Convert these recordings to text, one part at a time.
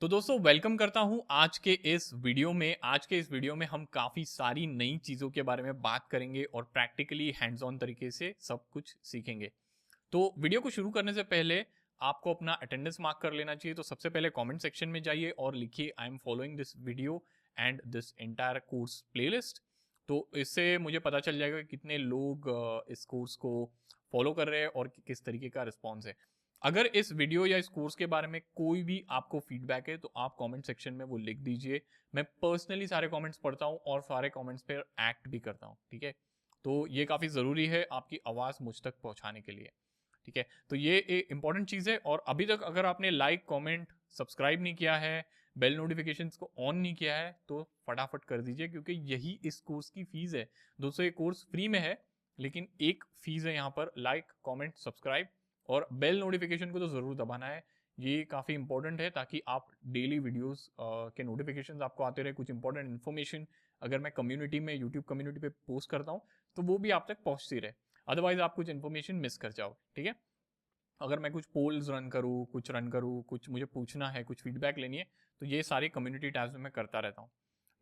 तो दोस्तों वेलकम करता हूं आज के इस वीडियो में हम काफ़ी सारी नई चीज़ों के बारे में बात करेंगे और प्रैक्टिकली हैंड्स ऑन तरीके से सब कुछ सीखेंगे। तो वीडियो को शुरू करने से पहले आपको अपना अटेंडेंस मार्क कर लेना चाहिए। तो सबसे पहले कमेंट सेक्शन में जाइए और लिखिए I am following this video and this entire course playlist. तो इससे मुझे पता चल जाएगा कि कितने लोग इस कोर्स को फॉलो कर रहे हैं और किस तरीके का रिस्पॉन्स है। अगर इस वीडियो या इस कोर्स के बारे में कोई भी आपको फीडबैक है तो आप कमेंट सेक्शन में वो लिख दीजिए। मैं पर्सनली सारे कमेंट्स पढ़ता हूँ और सारे कमेंट्स पे एक्ट भी करता हूँ। ठीक है, तो ये काफ़ी ज़रूरी है आपकी आवाज़ मुझ तक पहुँचाने के लिए। ठीक है, तो ये एक इंपॉर्टेंट चीज़ है। और अभी तक अगर आपने लाइक कमेंट सब्सक्राइब नहीं किया है, बेल नोटिफिकेशंस को ऑन नहीं किया है, तो फटाफट कर दीजिए क्योंकि यही इस कोर्स की फीस है। दोस्तों ये कोर्स फ्री में है, लेकिन एक फीस है यहाँ पर, लाइक कमेंट सब्सक्राइब और बेल नोटिफिकेशन को तो ज़रूर दबाना है। ये काफ़ी इंपॉर्टेंट है ताकि आप डेली वीडियोस के नोटिफिकेशंस आपको आते रहे। कुछ इंपॉर्टेंट इन्फॉर्मेशन अगर मैं कम्युनिटी में यूट्यूब कम्युनिटी पे पोस्ट करता हूँ तो वो भी आप तक पहुँचती रहे, अदरवाइज आप कुछ इन्फॉर्मेशन मिस कर जाओ। ठीक है, अगर मैं कुछ पोल्स रन करूँ, कुछ मुझे पूछना है, कुछ फीडबैक लेनी है, तो ये सारी कम्युनिटी टैब्स में मैं करता रहता हूँ।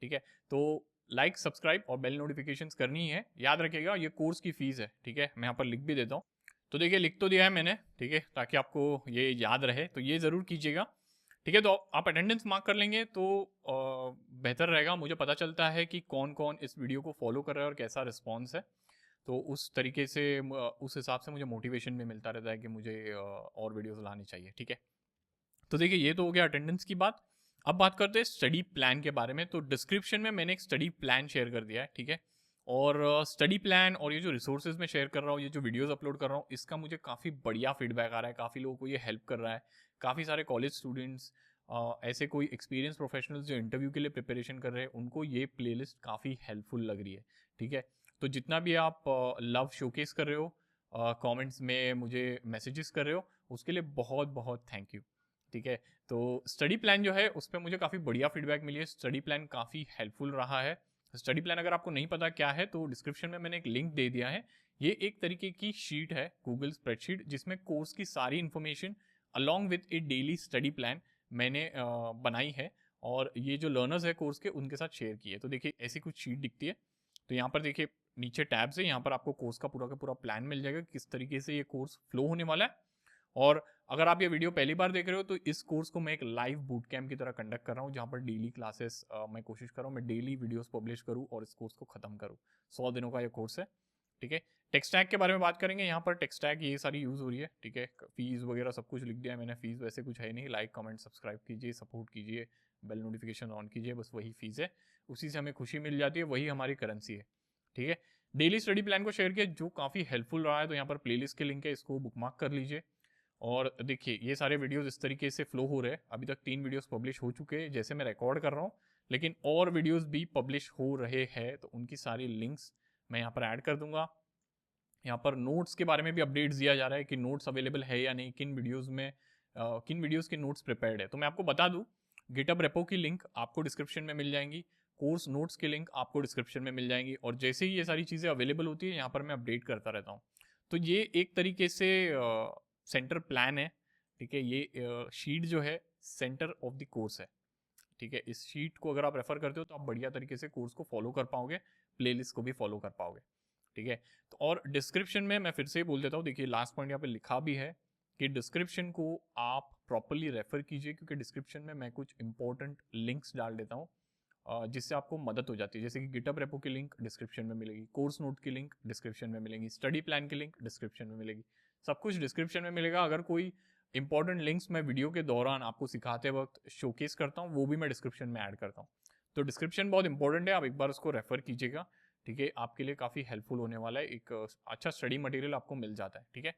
ठीक है, तो लाइक सब्सक्राइब और बेल नोटिफिकेशंस करनी ही है। याद रखिएगा ये कोर्स की फीस है। ठीक है, मैं यहाँ पर लिख भी देता हूँ। तो देखिए लिख तो दिया है मैंने, ठीक है, ताकि आपको ये याद रहे, तो ये ज़रूर कीजिएगा। ठीक है, तो आप अटेंडेंस मार्क कर लेंगे तो बेहतर रहेगा। मुझे पता चलता है कि कौन कौन इस वीडियो को फॉलो कर रहा है और कैसा रिस्पॉन्स है। तो उस तरीके से उस हिसाब से मुझे मोटिवेशन भी मिलता रहता है कि मुझे और वीडियोस लानी चाहिए। ठीक है, तो देखिए ये तो हो गया अटेंडेंस की बात। अब बात करते हैं स्टडी प्लान के बारे में। तो डिस्क्रिप्शन में मैंने एक स्टडी प्लान शेयर कर दिया है। ठीक है, और स्टडी प्लान और ये जो रिसोर्सेज मैं शेयर कर रहा हूँ, ये जो वीडियोस अपलोड कर रहा हूँ, इसका मुझे काफ़ी बढ़िया फीडबैक आ रहा है। काफ़ी लोगों को ये हेल्प कर रहा है। काफ़ी सारे कॉलेज स्टूडेंट्स, ऐसे कोई एक्सपीरियंस प्रोफेशनल्स जो इंटरव्यू के लिए प्रिपरेशन कर रहे हैं, उनको ये प्लेलिस्ट काफ़ी हेल्पफुल लग रही है। ठीक है, तो जितना भी आप लव शोकेस कर रहे हो, कमेंट्स में मुझे मैसेजेस कर रहे हो, उसके लिए बहुत बहुत थैंक यू। ठीक है, तो स्टडी प्लान जो है उस पर मुझे काफ़ी बढ़िया फीडबैक मिली है। स्टडी प्लान काफ़ी हेल्पफुल रहा है। स्टडी प्लान अगर आपको नहीं पता क्या है तो डिस्क्रिप्शन में मैंने एक लिंक दे दिया है। ये एक तरीके की शीट है, गूगल स्प्रेडशीट, जिसमें कोर्स की सारी information along with A daily study plan मैंने बनाई है और ये जो लर्नर्स है कोर्स के उनके साथ शेयर की है। तो देखिए ऐसी कुछ शीट दिखती है। तो यहाँ पर देखिए नीचे टैब्स है, यहाँ पर आपको कोर्स का पूरा प्लान मिल जाएगा, किस तरीके से ये कोर्स फ्लो होने वाला है। और अगर आप ये वीडियो पहली बार देख रहे हो तो इस कोर्स को मैं एक लाइव बूट कैम्प की तरह कंडक्ट कर रहा हूँ, जहाँ पर डेली क्लासेस मैं कोशिश कर रहा हूँ मैं डेली वीडियोस पब्लिश करूँ और इस कोर्स को खत्म करूँ। 100 दिनों का ये कोर्स है। ठीक है, टेक स्टैक के बारे में बात करेंगे। यहाँ पर टेक स्टैक ये सारी यूज़ हो रही है। ठीक है, फीस वगैरह सब कुछ लिख दिया है मैंने। फीस वैसे कुछ है नहीं, लाइक कमेंट सब्सक्राइब कीजिए, सपोर्ट कीजिए, बेल नोटिफिकेशन ऑन कीजिए, बस वही फीस है। उसी से हमें खुशी मिल जाती है, वही हमारी करेंसी है। ठीक है, डेली स्टडी प्लान को शेयर किया जो काफ़ी हेल्पफुल रहा है। तो यहाँ पर प्लेलिस्ट के लिंक है, इसको बुकमार्क कर लीजिए। और देखिए ये सारे वीडियोस इस तरीके से फ्लो हो रहे हैं। अभी तक 3 वीडियोस पब्लिश हो चुके हैं जैसे मैं रिकॉर्ड कर रहा हूँ, लेकिन और वीडियोस भी पब्लिश हो रहे हैं, तो उनकी सारी लिंक्स मैं यहाँ पर ऐड कर दूंगा। यहाँ पर नोट्स के बारे में भी अपडेट्स दिया जा रहा है कि नोट्स अवेलेबल है या नहीं, किन वीडियोस में किन वीडियोस के नोट्स प्रिपेयर्ड है। तो मैं आपको बता दूं, गिटअप रेपो की लिंक आपको डिस्क्रिप्शन में मिल जाएंगी, कोर्स नोट्स की लिंक आपको डिस्क्रिप्शन में मिल जाएंगी, और जैसे ही ये सारी चीज़ें अवेलेबल होती है यहाँ पर मैं अपडेट करता रहता हूँ। तो ये एक तरीके से सेंटर प्लान है। ठीक है, ये शीट जो है सेंटर ऑफ द कोर्स है। ठीक है, इस शीट को अगर आप रेफर करते हो तो आप बढ़िया तरीके से कोर्स को फॉलो कर पाओगे, प्लेलिस्ट को भी फॉलो कर पाओगे। ठीक है, तो और डिस्क्रिप्शन में मैं फिर से बोल देता हूँ, देखिए लास्ट पॉइंट यहाँ पे लिखा भी है कि डिस्क्रिप्शन को आप प्रॉपरली रेफर कीजिए, क्योंकि डिस्क्रिप्शन में मैं कुछ इंपॉर्टेंट लिंक्स डाल देता हूँ जिससे आपको मदद हो जाती है। जैसे कि गिटअप रेपो की लिंक डिस्क्रिप्शन में मिलेगी, कोर्स नोट की लिंक डिस्क्रिप्शन में मिलेगी, स्टडी प्लान की लिंक डिस्क्रिप्शन में मिलेगी, सब कुछ डिस्क्रिप्शन में मिलेगा। अगर कोई इंपॉर्टेंट लिंक्स मैं वीडियो के दौरान आपको सिखाते वक्त शोकेस करता हूँ, वो भी मैं डिस्क्रिप्शन में ऐड करता हूँ। तो डिस्क्रिप्शन बहुत इंपॉर्टेंट है, आप एक बार उसको रेफर कीजिएगा। ठीक है, आपके लिए काफ़ी हेल्पफुल होने वाला है, एक अच्छा स्टडी मटेरियल आपको मिल जाता है। ठीक है,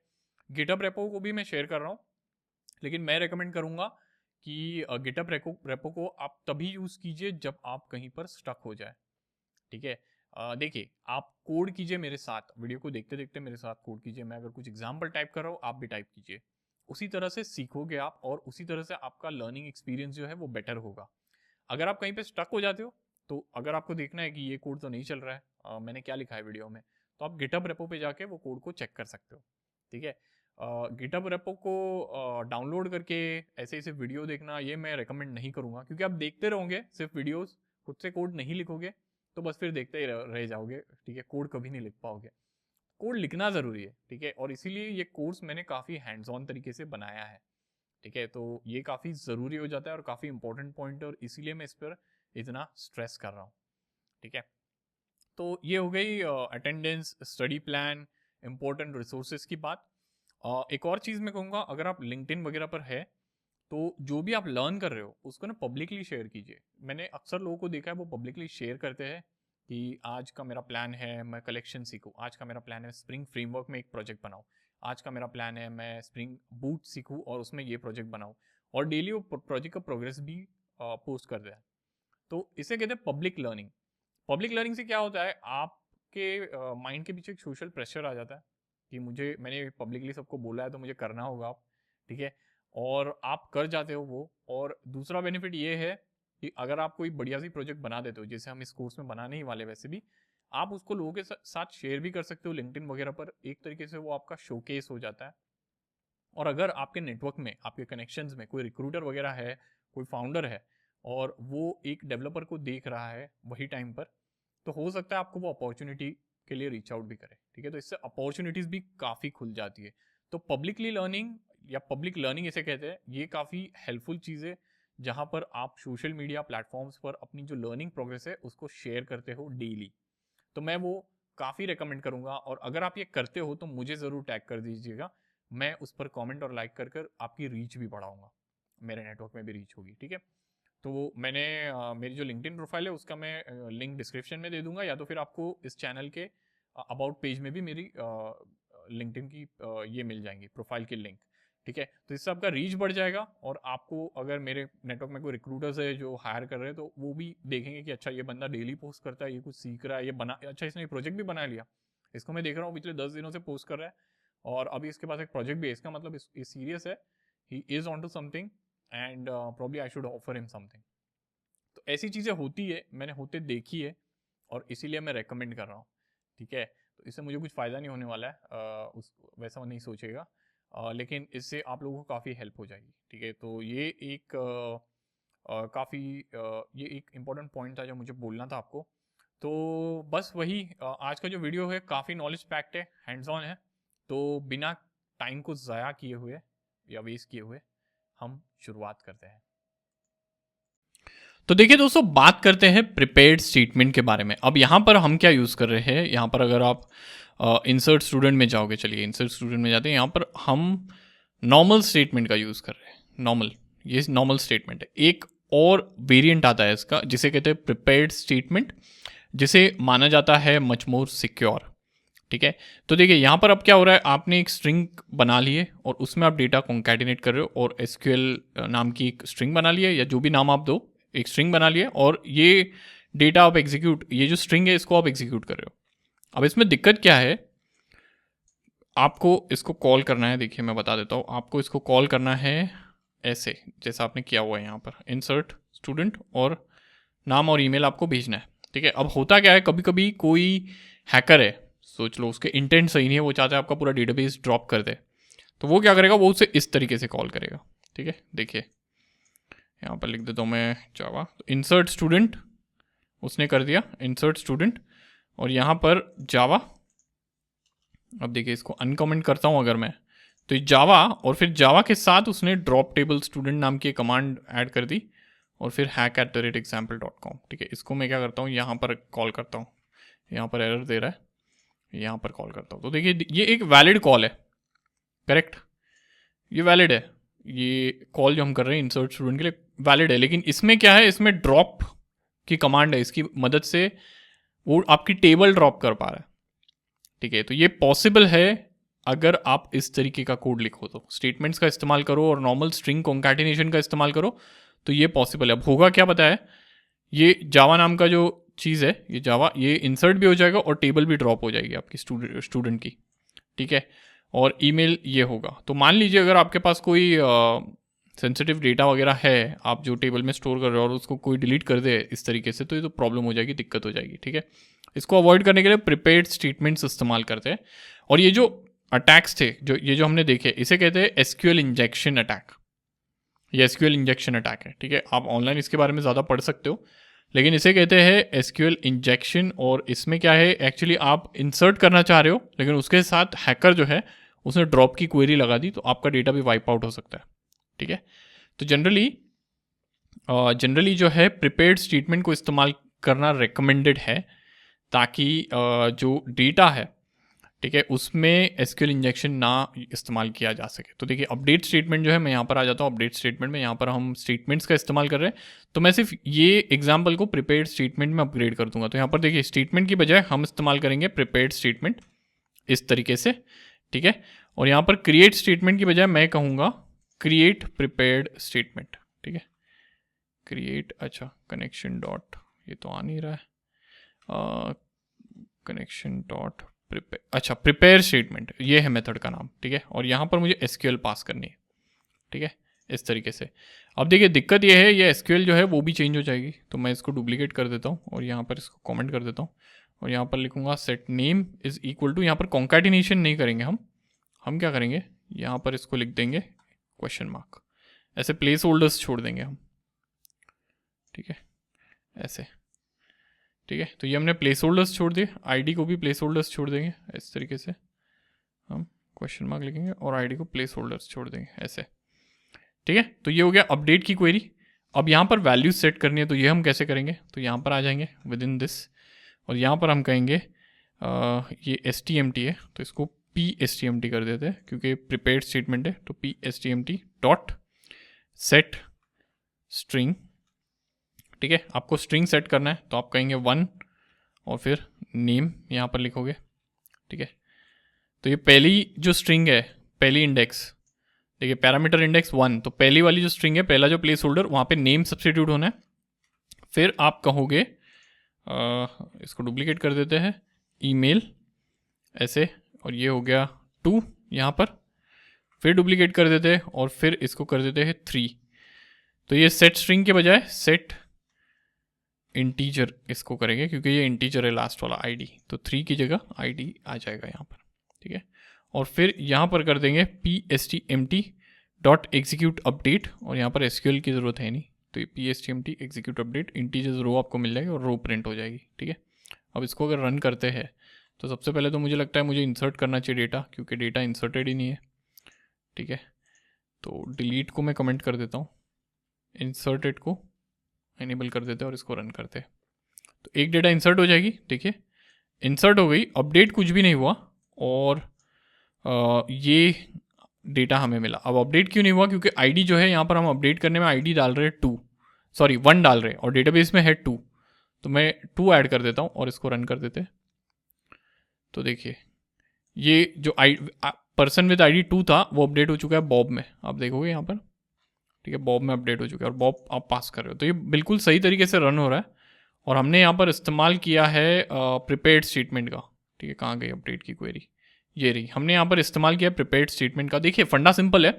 गिटअप रेपो को भी मैं शेयर कर रहा हूँ, लेकिन मैं रेकमेंड करूँगा कि गिटअप रेपो को आप तभी यूज़ कीजिए जब आप कहीं पर स्टक हो जाए। ठीक है, देखिए आप कोड कीजिए मेरे साथ, वीडियो को देखते देखते मेरे साथ कोड कीजिए। मैं अगर कुछ एग्जाम्पल टाइप कर रहा हूँ, आप भी टाइप कीजिए। उसी तरह से सीखोगे आप और उसी तरह से आपका लर्निंग एक्सपीरियंस जो है वो बेटर होगा। अगर आप कहीं पे स्टक हो जाते हो, तो अगर आपको देखना है कि ये कोड तो नहीं चल रहा है, मैंने क्या लिखा है वीडियो में, तो आप गिटहब रेपो पे जाके वो कोड को चेक कर सकते हो। ठीक है, गिटहब रेपो को डाउनलोड करके ऐसे ऐसे वीडियो देखना ये मैं रेकमेंड नहीं करूँगा, क्योंकि आप देखते रहोगे सिर्फ वीडियोस, खुद से कोड नहीं लिखोगे तो बस फिर देखते ही रह जाओगे, ठीक है, कोड कभी नहीं लिख पाओगे। कोड लिखना ज़रूरी है, ठीक है, और इसीलिए ये कोर्स मैंने काफ़ी हैंड्स ऑन तरीके से बनाया है, ठीक है, तो ये काफ़ी ज़रूरी हो जाता है और काफ़ी इंपॉर्टेंट पॉइंट है और इसीलिए मैं इस पर इतना स्ट्रेस कर रहा हूँ, ठीक है। तो ये हो गई attendance, study plan, important resources की बात। एक और चीज़ मैं कहूँगा, अगर आप लिंक्डइन वगैरह पर है तो जो भी आप लर्न कर रहे हो उसको ना पब्लिकली शेयर कीजिए। मैंने अक्सर लोगों को देखा है वो पब्लिकली शेयर करते हैं कि आज का मेरा प्लान है मैं कलेक्शन सीखूं, आज का मेरा प्लान है स्प्रिंग फ्रेमवर्क में एक प्रोजेक्ट बनाऊं, आज का मेरा प्लान है मैं स्प्रिंग बूट सीखूं और उसमें ये प्रोजेक्ट बनाऊं, और डेली वो प्रोजेक्ट का प्रोग्रेस भी पोस्ट कर दिया। तो इसे कहते हैं पब्लिक लर्निंग। पब्लिक लर्निंग से क्या होता है, आपके माइंड के पीछे एक सोशल प्रेशर आ जाता है कि मैंने पब्लिकली सबको बोला है तो मुझे करना होगा, ठीक है, और आप कर जाते हो वो। और दूसरा बेनिफिट ये है कि अगर आप कोई बढ़िया सी प्रोजेक्ट बना देते हो, जैसे हम इस कोर्स में बनाने ही वाले वैसे भी, आप उसको लोगों के साथ शेयर भी कर सकते हो लिंक्डइन वगैरह पर। एक तरीके से वो आपका शोकेस हो जाता है। और अगर आपके नेटवर्क में, आपके कनेक्शंस में कोई रिक्रूटर वगैरह है, कोई फाउंडर है और वो एक डेवलपर को देख रहा है वही टाइम पर, तो हो सकता है आपको वो अपॉर्चुनिटी के लिए रीच आउट भी करे, ठीक है, तो इससे अपॉर्चुनिटीज भी काफ़ी खुल जाती है। तो पब्लिकली लर्निंग या पब्लिक लर्निंग इसे कहते हैं, ये काफ़ी हेल्पफुल चीज़ है जहाँ पर आप सोशल मीडिया प्लेटफॉर्म्स पर अपनी जो लर्निंग प्रोग्रेस है उसको शेयर करते हो डेली। तो मैं वो काफ़ी रिकमेंड करूँगा, और अगर आप ये करते हो तो मुझे ज़रूर टैग कर दीजिएगा, मैं उस पर कमेंट और लाइक कर कर आपकी रीच भी बढ़ाऊंगा, मेरे नेटवर्क में भी रीच होगी, ठीक है। तो मैंने मेरी जो लिंक्डइन प्रोफाइल है उसका मैं लिंक डिस्क्रिप्शन में दे दूंगा, या तो फिर आपको इस चैनल के अबाउट पेज में भी मेरी लिंक्डइन की ये मिल जाएंगी प्रोफाइल की लिंक, ठीक है। तो इससे आपका रीच बढ़ जाएगा, और आपको अगर मेरे नेटवर्क में कोई रिक्रूटर्स है जो हायर कर रहे हैं तो वो भी देखेंगे कि अच्छा ये बंदा डेली पोस्ट करता है, ये कुछ सीख रहा है, ये बना, अच्छा इसने प्रोजेक्ट भी बना लिया, इसको मैं देख रहा हूँ पिछले 10 दिनों से पोस्ट कर रहा है और अभी इसके पास एक प्रोजेक्ट भी है, इसका मतलब ये सीरियस है, he is onto something and probably I should offer him something. तो ऐसी चीज़ें होती है, मैंने होते देखी है, और इसीलिए मैं रेकमेंड कर रहा हूँ, ठीक है। तो इससे मुझे कुछ फ़ायदा नहीं होने वाला है, उस वैसा नहीं सोचेगा, लेकिन इससे आप लोगों को काफ़ी हेल्प हो जाएगी, ठीक है। तो ये एक काफ़ी ये एक इम्पॉर्टेंट पॉइंट था जो मुझे बोलना था आपको। तो बस वही आज का जो वीडियो है काफ़ी नॉलेज पैक्ड है, हैंड्स ऑन है, तो बिना टाइम को ज़ाया किए हुए या वेस्ट किए हुए हम शुरुआत करते हैं। तो देखिए दोस्तों, बात करते हैं प्रिपेयर्ड स्टेटमेंट के बारे में। अब यहाँ पर हम क्या यूज़ कर रहे हैं, यहाँ पर अगर आप इंसर्ट स्टूडेंट में जाओगे, चलिए इंसर्ट स्टूडेंट में जाते हैं, यहाँ पर हम नॉर्मल स्टेटमेंट का यूज़ कर रहे हैं। नॉर्मल, ये नॉर्मल स्टेटमेंट है। एक और वेरिएंट आता है इसका जिसे कहते हैं प्रिपेयर्ड स्टेटमेंट, जिसे माना जाता है मच मोर सिक्योर, ठीक है। तो देखिए यहाँ पर अब क्या हो रहा है, आपने एक स्ट्रिंग बना ली है और उसमें आप डेटा कॉन्कैटिनेट कर रहे हो, और एसक्यूएल नाम की एक स्ट्रिंग बना ली है, या जो भी नाम आप दो, एक स्ट्रिंग बना लिया, और ये डेटा आप एग्जीक्यूट, ये जो स्ट्रिंग है इसको आप एग्जीक्यूट कर रहे हो। अब इसमें दिक्कत क्या है, आपको इसको कॉल करना है, देखिए मैं बता देता हूँ, आपको इसको कॉल करना है ऐसे जैसा आपने किया हुआ है यहाँ पर, इंसर्ट स्टूडेंट, और नाम और ईमेल आपको भेजना है, ठीक है। अब होता क्या है, कभी कभी कोई हैकर है, सोच लो उसके इंटेंट सही नहीं है, वो चाहता है आपका पूरा डेटाबेस ड्रॉप कर दे, तो वो क्या करेगा, वो उसे इस तरीके से कॉल करेगा, ठीक है। देखिए यहाँ पर लिख देता हूँ मैं जावा, इंसर्ट स्टूडेंट उसने कर दिया, इंसर्ट स्टूडेंट, और यहाँ पर जावा। अब देखिए इसको अनकमेंट करता हूँ अगर मैं, तो ये जावा, और फिर जावा के साथ उसने ड्रॉप टेबल स्टूडेंट नाम की कमांड ऐड कर दी, और फिर hack@example.com, ठीक है। इसको मैं क्या करता हूँ, यहाँ पर कॉल करता हूँ, यहाँ पर एरर दे रहा है, यहाँ पर कॉल करता हूँ, तो देखिए ये एक वैलिड कॉल है, करेक्ट, ये वैलिड है, ये कॉल जो हम कर रहे हैं इंसर्ट स्टूडेंट के लिए वैलिड है। लेकिन इसमें क्या है, इसमें ड्रॉप की कमांड है, इसकी मदद से वो आपकी टेबल ड्रॉप कर पा रहा है, ठीक है। तो ये पॉसिबल है अगर आप इस तरीके का कोड लिखो, तो स्टेटमेंट्स का इस्तेमाल करो और नॉर्मल स्ट्रिंग कॉन्कैटिनेशन का इस्तेमाल करो, तो ये पॉसिबल है। अब होगा क्या पता है, ये जावा नाम का जो चीज़ है, ये जावा, ये इंसर्ट भी हो जाएगा और टेबल भी ड्रॉप हो जाएगी आपकी स्टूडेंट की, ठीक है। और ईमेल ये होगा। तो मान लीजिए अगर आपके पास कोई सेंसिटिव डेटा वगैरह है, आप जो टेबल में स्टोर कर रहे हो, और उसको कोई डिलीट कर दे इस तरीके से, तो ये तो प्रॉब्लम हो जाएगी, दिक्कत हो जाएगी, ठीक है। इसको अवॉइड करने के लिए प्रिपेयर्ड स्टेटमेंट्स इस्तेमाल करते हैं। और ये जो अटैक्स थे जो हमने देखे, इसे कहते हैं एसक्यूएल इंजेक्शन अटैक। ये एसक्यूएल इंजेक्शन अटैक है, ठीक है। आप ऑनलाइन इसके बारे में ज़्यादा पढ़ सकते हो, लेकिन इसे कहते हैं एसक्यूएल इंजेक्शन। और इसमें क्या है, एक्चुअली आप इंसर्ट करना चाह रहे हो, लेकिन उसके साथ हैकर जो है उसने ड्रॉप की क्वेरी लगा दी, तो आपका डेटा भी वाइप आउट हो सकता है, ठीक है। तो जनरली जो है प्रिपेयर्ड स्टेटमेंट को इस्तेमाल करना रिकमेंडेड है, ताकि जो डेटा है, ठीक है, उसमें एसक्यूएल इंजेक्शन ना इस्तेमाल किया जा सके। तो देखिए अपडेट स्टेटमेंट जो है, मैं यहाँ पर आ जाता हूँ। अपडेट स्टेटमेंट में यहाँ पर हम स्टेटमेंट्स का इस्तेमाल कर रहे हैं, तो मैं सिर्फ ये एग्जांपल को प्रिपेयर्ड स्टेटमेंट में अपग्रेड कर दूंगा। तो यहाँ पर देखिए स्टेटमेंट की बजाय हम इस्तेमाल करेंगे प्रिपेयर्ड स्टेटमेंट इस तरीके से, ठीक है। और यहाँ पर क्रिएट स्टेटमेंट की बजाय मैं कहूँगा क्रिएट प्रिपेयर्ड स्टेटमेंट, ठीक है। क्रिएट, अच्छा कनेक्शन डॉट, ये तो आ नहीं रहा है, कनेक्शन डॉट प्रिपेयर, अच्छा प्रिपेयर स्टेटमेंट, ये है मेथड का नाम, ठीक है। और यहाँ पर मुझे एसक्यूएल पास करनी है, ठीक है, इस तरीके से। अब देखिए दिक्कत ये है, ये एसक्यूएल जो है वो भी चेंज हो जाएगी, तो मैं इसको डुप्लीकेट कर देता हूँ और यहाँ पर इसको कमेंट कर देता हूँ और यहाँ पर लिखूँगा set name is equal to, यहाँ पर कॉन्कैटिनेशन नहीं करेंगे हम क्या करेंगे, यहाँ पर इसको लिख देंगे क्वेश्चन मार्क, ऐसे प्लेस होल्डर्स छोड़ देंगे हम, ठीक है, ऐसे, ठीक है। तो ये हमने प्लेस होल्डर्स छोड़ दिए, आईडी को भी प्लेस होल्डर्स छोड़ देंगे, इस तरीके से हम क्वेश्चन मार्क लिखेंगे और आईडी को प्लेस होल्डर्स छोड़ देंगे, ऐसे, ठीक है। तो ये हो गया अपडेट की क्वेरी। अब यहाँ पर वैल्यूज सेट करनी है, तो ये हम कैसे करेंगे, तो यहाँ पर आ जाएंगे विद इन दिस और यहाँ पर हम कहेंगे ये STMT है, तो इसको PSTMT कर देते हैं क्योंकि प्रिपेयर्ड स्टेटमेंट है। तो PSTMT डॉट सेट स्ट्रिंग, ठीक है। आपको स्ट्रिंग सेट करना है, तो आप कहेंगे 1 और फिर नेम यहाँ पर लिखोगे, ठीक है। तो ये पहली जो स्ट्रिंग है, पहली इंडेक्स, देखिए पैरामीटर इंडेक्स 1, तो पहली वाली जो स्ट्रिंग है, पहला जो प्लेस होल्डर, वहाँ पे नेम सब्स्टिट्यूट होना है। फिर आप कहोगे इसको डुप्लीकेट कर देते हैं, ईमेल, ऐसे, और ये हो गया 2 यहाँ पर, फिर डुप्लीकेट कर देते हैं और फिर इसको कर देते हैं 3। तो ये सेट स्ट्रिंग के बजाय सेट इंटीजर इसको करेंगे, क्योंकि ये इंटीजर है लास्ट वाला आईडी, तो 3 की जगह आईडी आ जाएगा यहाँ पर, ठीक है। और फिर यहाँ पर कर देंगे PSTMT डॉट एग्जीक्यूट अपडेट, और यहाँ पर SQL की ज़रूरत है नहीं, तो ये PSTMT एग्जीक्यूट अपडेट, इंटीजर रो आपको मिल जाएगी और रो प्रिंट हो जाएगी, ठीक है। अब इसको अगर रन करते हैं, तो सबसे पहले तो मुझे लगता है मुझे इंसर्ट करना चाहिए डेटा, क्योंकि डेटा इंसर्टेड ही नहीं है, ठीक है। तो डिलीट को मैं कमेंट कर देता हूँ, इंसर्टेड को इनेबल कर देते हैं और इसको रन करते हैं। तो एक डेटा इंसर्ट हो जाएगी, देखिए इंसर्ट हो गई, अपडेट कुछ भी नहीं हुआ और ये डेटा हमें मिला। अब अपडेट क्यों नहीं हुआ, क्योंकि आईडी जो है यहाँ पर हम अपडेट करने में आईडी डाल रहे हैं 1 डाल रहे हैं और डेटाबेस में है 2, तो मैं 2 ऐड कर देता हूँ और इसको रन कर देते हैं। तो देखिए ये जो पर्सन विद आईडी 2 था वो अपडेट हो चुका है बॉब में, आप देखोगे यहाँ पर, ठीक है, बॉब में अपडेट हो चुका है और बॉब आप पास कर रहे हो, तो ये बिल्कुल सही तरीके से रन हो रहा है। और हमने यहाँ पर इस्तेमाल किया है प्रिपेयर्ड स्टेटमेंट का, ठीक है। कहाँ गई अपडेट की क्वेरी, ये रही, हमने यहाँ पर इस्तेमाल किया प्रिपेयर्ड स्टेटमेंट का। देखिए फंडा सिंपल है,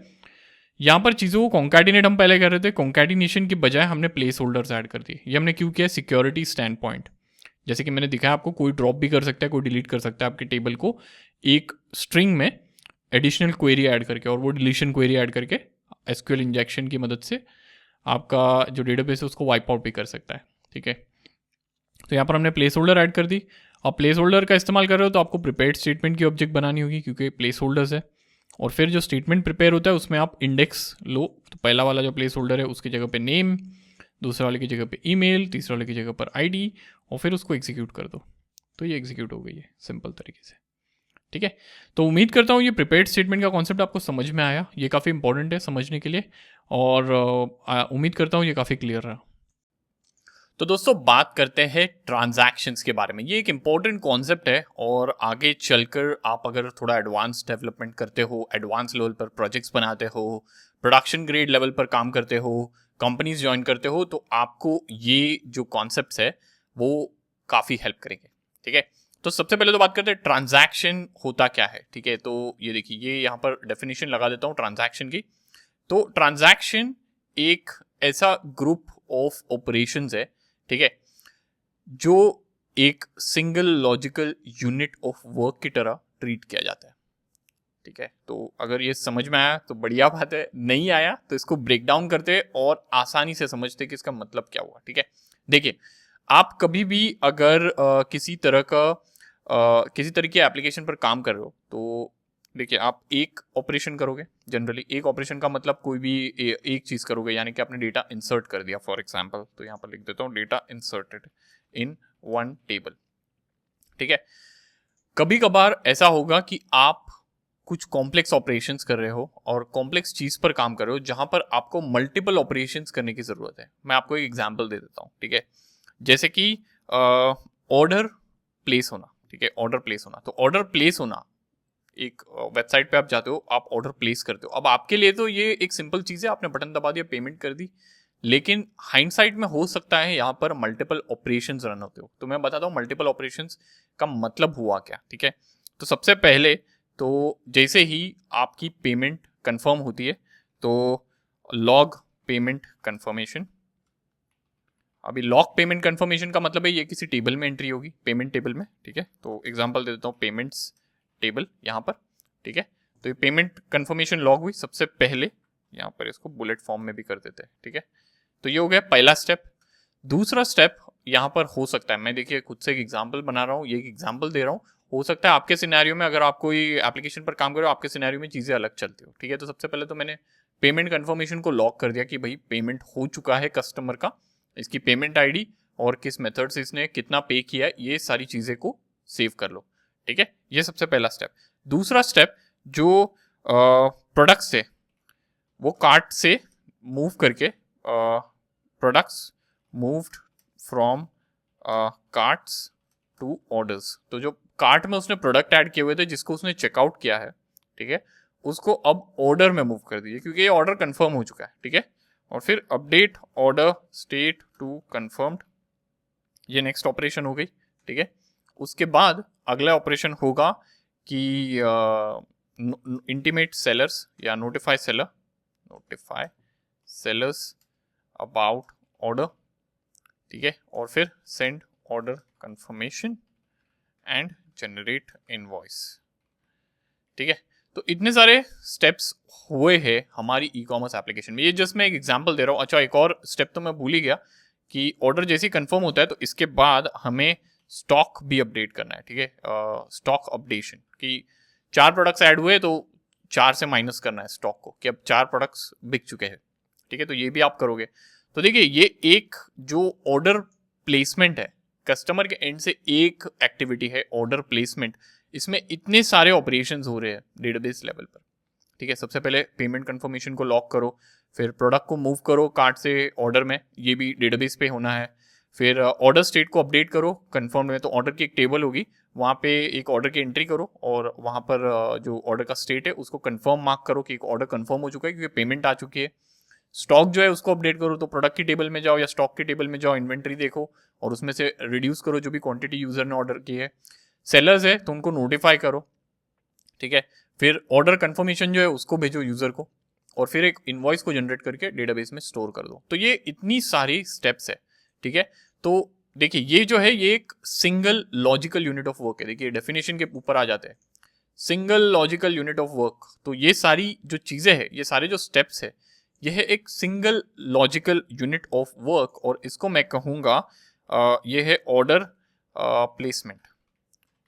यहाँ पर चीज़ों को कॉन्कैटिनेट हम पहले कर रहे थे, कॉन्कैटिनेशन की बजाय हमने प्लेस होल्डर्स ऐड कर दिए। ये हमने क्यों किया, सिक्योरिटी स्टैंड पॉइंट, जैसे कि मैंने दिखाया आपको, कोई ड्रॉप भी कर सकता है, कोई डिलीट कर सकता है आपके टेबल को एक स्ट्रिंग में एडिशनल क्वेरी ऐड करके, और वो डिलीशन क्वेरी ऐड करके SQL इंजेक्शन की मदद से आपका जो डेटाबेस है उसको वाइप आउट भी कर सकता है, ठीक है। तो यहाँ पर हमने प्लेस होल्डर ऐड कर दी। अब प्लेस होल्डर का इस्तेमाल कर रहे हो तो आपको प्रिपेयर्ड स्टेटमेंट की ऑब्जेक्ट बनानी होगी, क्योंकि प्लेस होल्डर्स है। और फिर जो स्टेटमेंट प्रिपेयर होता है उसमें आप इंडेक्स लो, तो पहला वाला जो प्लेस होल्डर है उसकी जगह पे नेम, दूसरा वाले की जगह पे ईमेल, तीसरा वाले की जगह पर आईडी, और फिर उसको एग्जीक्यूट कर दो, तो ये एग्जीक्यूट हो गई है सिंपल तरीके से, ठीक है। तो उम्मीद करता हूँ ये प्रिपेयर्ड स्टेटमेंट का कॉन्सेप्ट आपको समझ में आया, ये काफ़ी इंपॉर्टेंट है समझने के लिए, और उम्मीद करता हूँ ये काफ़ी क्लियर रहा। तो दोस्तों बात करते हैं ट्रांजैक्शंस के बारे में। ये एक इम्पॉर्टेंट कॉन्सेप्ट है और आगे चलकर आप अगर थोड़ा एडवांस डेवलपमेंट करते हो, एडवांस लेवल पर प्रोजेक्ट्स बनाते हो, प्रोडक्शन ग्रेड लेवल पर काम करते हो, कंपनीज ज्वाइन करते हो, तो आपको ये जो कॉन्सेप्ट्स है वो काफ़ी हेल्प करेंगे, ठीक है। तो सबसे पहले तो बात करते हैं ट्रांजैक्शन होता क्या है, ठीक है। तो ये देखिए, ये यहाँ पर डेफिनेशन लगा देता हूँ ट्रांजैक्शन की। तो ट्रांजैक्शन एक ऐसा ग्रुप ऑफ ऑपरेशंस है, ठीक है, जो एक single logical unit of work की तरह ट्रीट किया जाता है, ठीक है, तो अगर ये समझ में आया तो बढ़िया बात है, नहीं आया तो इसको ब्रेक डाउन करते और आसानी से समझते कि इसका मतलब क्या हुआ। ठीक है, देखिए आप कभी भी अगर किसी तरह के एप्लीकेशन पर काम कर रहे हो तो देखिए आप एक ऑपरेशन करोगे। जनरली एक ऑपरेशन का मतलब कोई भी एक चीज करोगे, यानी कि आपने डेटा इंसर्ट कर दिया फॉर एग्जांपल, तो यहाँ पर लिख देता हूँ data inserted in one table. ठीक है, कभी कभार ऐसा होगा कि आप कुछ कॉम्प्लेक्स ऑपरेशंस कर रहे हो और कॉम्प्लेक्स चीज पर काम कर रहे हो जहां पर आपको मल्टीपल ऑपरेशंस करने की जरूरत है। मैं आपको एक एग्जांपल दे देता हूं। ठीक है, जैसे कि ऑर्डर प्लेस होना। ठीक है, ऑर्डर प्लेस होना, तो ऑर्डर प्लेस होना, एक वेबसाइट पे आप जाते हो, आप ऑर्डर प्लेस करते हो। अब आपके लिए तो ये एक सिंपल चीज है, आपने बटन दबा दिया, पेमेंट कर दी, लेकिन हाइंडसाइट में हो सकता है यहाँ पर मल्टीपल ऑपरेशंस रन होते हो। तो मैं बताता हूँ मल्टीपल ऑपरेशंस का मतलब हुआ क्या। ठीक है, तो सबसे पहले तो जैसे ही आपकी पेमेंट कंफर्म होती है तो लॉग पेमेंट कंफर्मेशन। अभी लॉग पेमेंट कंफर्मेशन का मतलब है ये किसी टेबल में एंट्री होगी, पेमेंट टेबल में। ठीक है, तो एग्जांपल दे देता हूँ, पेमेंट्स टेबल यहाँ पर। ठीक है, तो ये पेमेंट कंफर्मेशन लॉग हुई सबसे पहले, यहाँ पर इसको बुलेट फॉर्म में भी कर देते हैं। ठीक है, तो ये हो गया पहला स्टेप। दूसरा स्टेप यहाँ पर हो सकता है, मैं देखिए खुद से एक एग्जांपल बना रहा हूँ, ये एक एग्जांपल दे रहा हूँ, हो सकता है आपके सिनेरियो में, अगर आप कोई एप्लीकेशन पर काम कर रहे हो, आपके सिनेरियो में चीजें अलग चलती हो। ठीक है, तो सबसे पहले तो मैंने पेमेंट कंफर्मेशन को लॉक कर दिया कि भाई पेमेंट हो चुका है कस्टमर का, इसकी पेमेंट आईडी और किस मेथड से इसने कितना पे किया है, ये सारी चीजें को सेव कर लो। ठीक है, ये सबसे पहला स्टेप। दूसरा स्टेप, जो प्रोडक्ट से वो कार्ट से मूव करके, products moved from carts to orders, तो जो कार्ट में उसने प्रोडक्ट ऐड किए हुए थे जिसको उसने चेकआउट किया है, ठीक है, उसको अब ऑर्डर में मूव कर दीजिए क्योंकि ये ऑर्डर कंफर्म हो चुका है। ठीक है, और फिर update order state to confirmed, ये नेक्स्ट ऑपरेशन हो गई। ठीक है, उसके बाद अगला ऑपरेशन होगा कि इंटीमेट सेलर्स या नोटिफाई सेलर्स अबाउट ऑर्डर। ठीक है, और फिर send order confirmation and generate invoice. ठीक है, तो इतने सारे स्टेप्स हुए हैं हमारी ई कॉमर्स एप्लीकेशन में। ये जस्ट मैं एक एग्जांपल दे रहा हूँ। अच्छा, एक और स्टेप तो मैं भूल ही गया कि ऑर्डर जैसे ही कंफर्म होता है तो इसके बाद हमें स्टॉक भी अपडेट करना है। ठीक है, स्टॉक अपडेशन, कि 4 प्रोडक्ट्स ऐड हुए तो 4 से माइनस करना है स्टॉक को, कि अब 4 प्रोडक्ट्स बिक चुके हैं। ठीक है, तो ये भी आप करोगे। तो देखिए ये एक जो ऑर्डर प्लेसमेंट है, कस्टमर के एंड से एक एक्टिविटी है ऑर्डर प्लेसमेंट, इसमें इतने सारे ऑपरेशंस हो रहे हैं डेटाबेस लेवल पर। ठीक है, सबसे पहले पेमेंट कंफर्मेशन को लॉक करो, फिर प्रोडक्ट को मूव करो कार्ट से ऑर्डर में, ये भी डेटाबेस पे होना है। फिर ऑर्डर स्टेट को अपडेट करो कंफर्म में, तो ऑर्डर की एक टेबल होगी, वहाँ पे एक ऑर्डर की एंट्री करो और वहाँ पर जो ऑर्डर का स्टेट है उसको कंफर्म मार्क करो कि एक ऑर्डर कंफर्म हो चुका है क्योंकि पेमेंट आ चुकी है। स्टॉक जो है उसको अपडेट करो, तो प्रोडक्ट की टेबल में जाओ या स्टॉक की टेबल में जाओ, इन्वेंट्री देखो और उसमें से रिड्यूस करो जो भी क्वांटिटी यूजर ने ऑर्डर की है। सेलर्स है तो उनको नोटिफाई करो। ठीक है, फिर ऑर्डर कंफर्मेशन जो है उसको भेजो यूजर को, और फिर एक इनवॉइस को जनरेट करके डेटाबेस में स्टोर कर दो। तो ये इतनी सारी स्टेप्स है। ठीक है, तो देखिए ये जो है ये एक single logical unit of work है। देखिए डेफिनेशन के ऊपर आ जाते हैं, single logical unit of work. तो ये सारी जो चीजें हैं, ये सारे जो स्टेप्स है, यह है एक single logical unit of work, और इसको मैं कहूंगा ये है ऑर्डर प्लेसमेंट।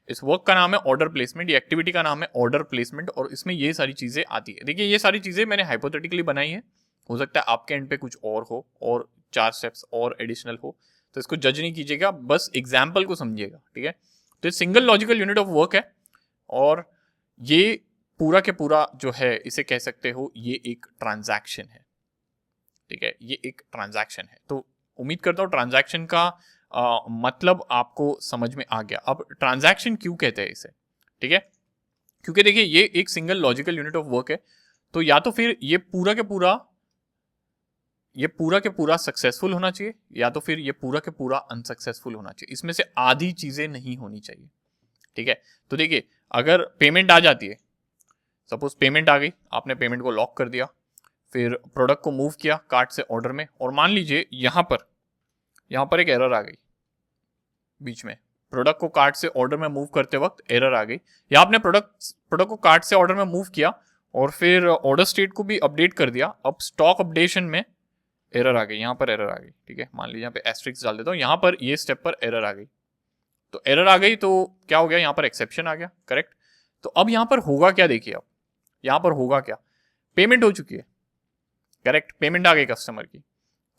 इस वर्क का नाम है ऑर्डर प्लेसमेंट, ये एक्टिविटी का नाम है ऑर्डर प्लेसमेंट, और इसमें ये सारी चीजें आती है। देखिए ये सारी चीजें मैंने हाइपोथेटिकली बनाई है, हो सकता है आपके एंड पे कुछ और हो और 4 स्टेप्स और एडिशनल हो, तो इसको जज नहीं कीजिएगा, बस एग्जाम्पल को समझिएगा। ठीक है, तो ये single logical unit of work है, और ये पूरा के पूरा जो है इसे कह सकते हो ये एक ट्रांजैक्शन है। ठीक है, ये एक ट्रांजैक्शन है। तो उम्मीद करता हूँ ट्रांजैक्शन का मतलब आपको समझ में आ गया। अब ट्रांजैक्शन क्यों कहते हैं इसे? ठीक है, क्योंकि देखिए ये एक single logical unit of work है, तो या तो फिर ये पूरा के पूरा सक्सेसफुल होना चाहिए, या तो फिर ये पूरा के पूरा अनसक्सेसफुल होना चाहिए। इसमें से आधी चीजें नहीं होनी चाहिए। ठीक है, तो देखिए अगर पेमेंट आ जाती है, सपोज पेमेंट आ गई, आपने पेमेंट को लॉक कर दिया, फिर प्रोडक्ट को मूव किया कार्ट से ऑर्डर में, और मान लीजिए यहां पर एक एरर आ गई बीच में, प्रोडक्ट को कार्ट से ऑर्डर में मूव करते वक्त एरर आ गई, या आपने प्रोडक्ट को कार्ट से ऑर्डर में मूव किया और फिर ऑर्डर स्टेट को भी अपडेट कर दिया, अब स्टॉक अपडेशन में एरर आ गई, यहाँ पर एरर आ गई, ठीक है, मान लीजिए यहाँ पे एस्ट्रिक्स डाल देता हूँ, यहाँ पर ये स्टेप पर एरर आ गई, तो एरर आ गई तो क्या हो गया, यहाँ पर एक्सेप्शन आ गया, करेक्ट। तो अब यहाँ पर होगा क्या, देखिए अब यहाँ पर होगा क्या, पेमेंट हो चुकी है, करेक्ट, पेमेंट आ गई कस्टमर की,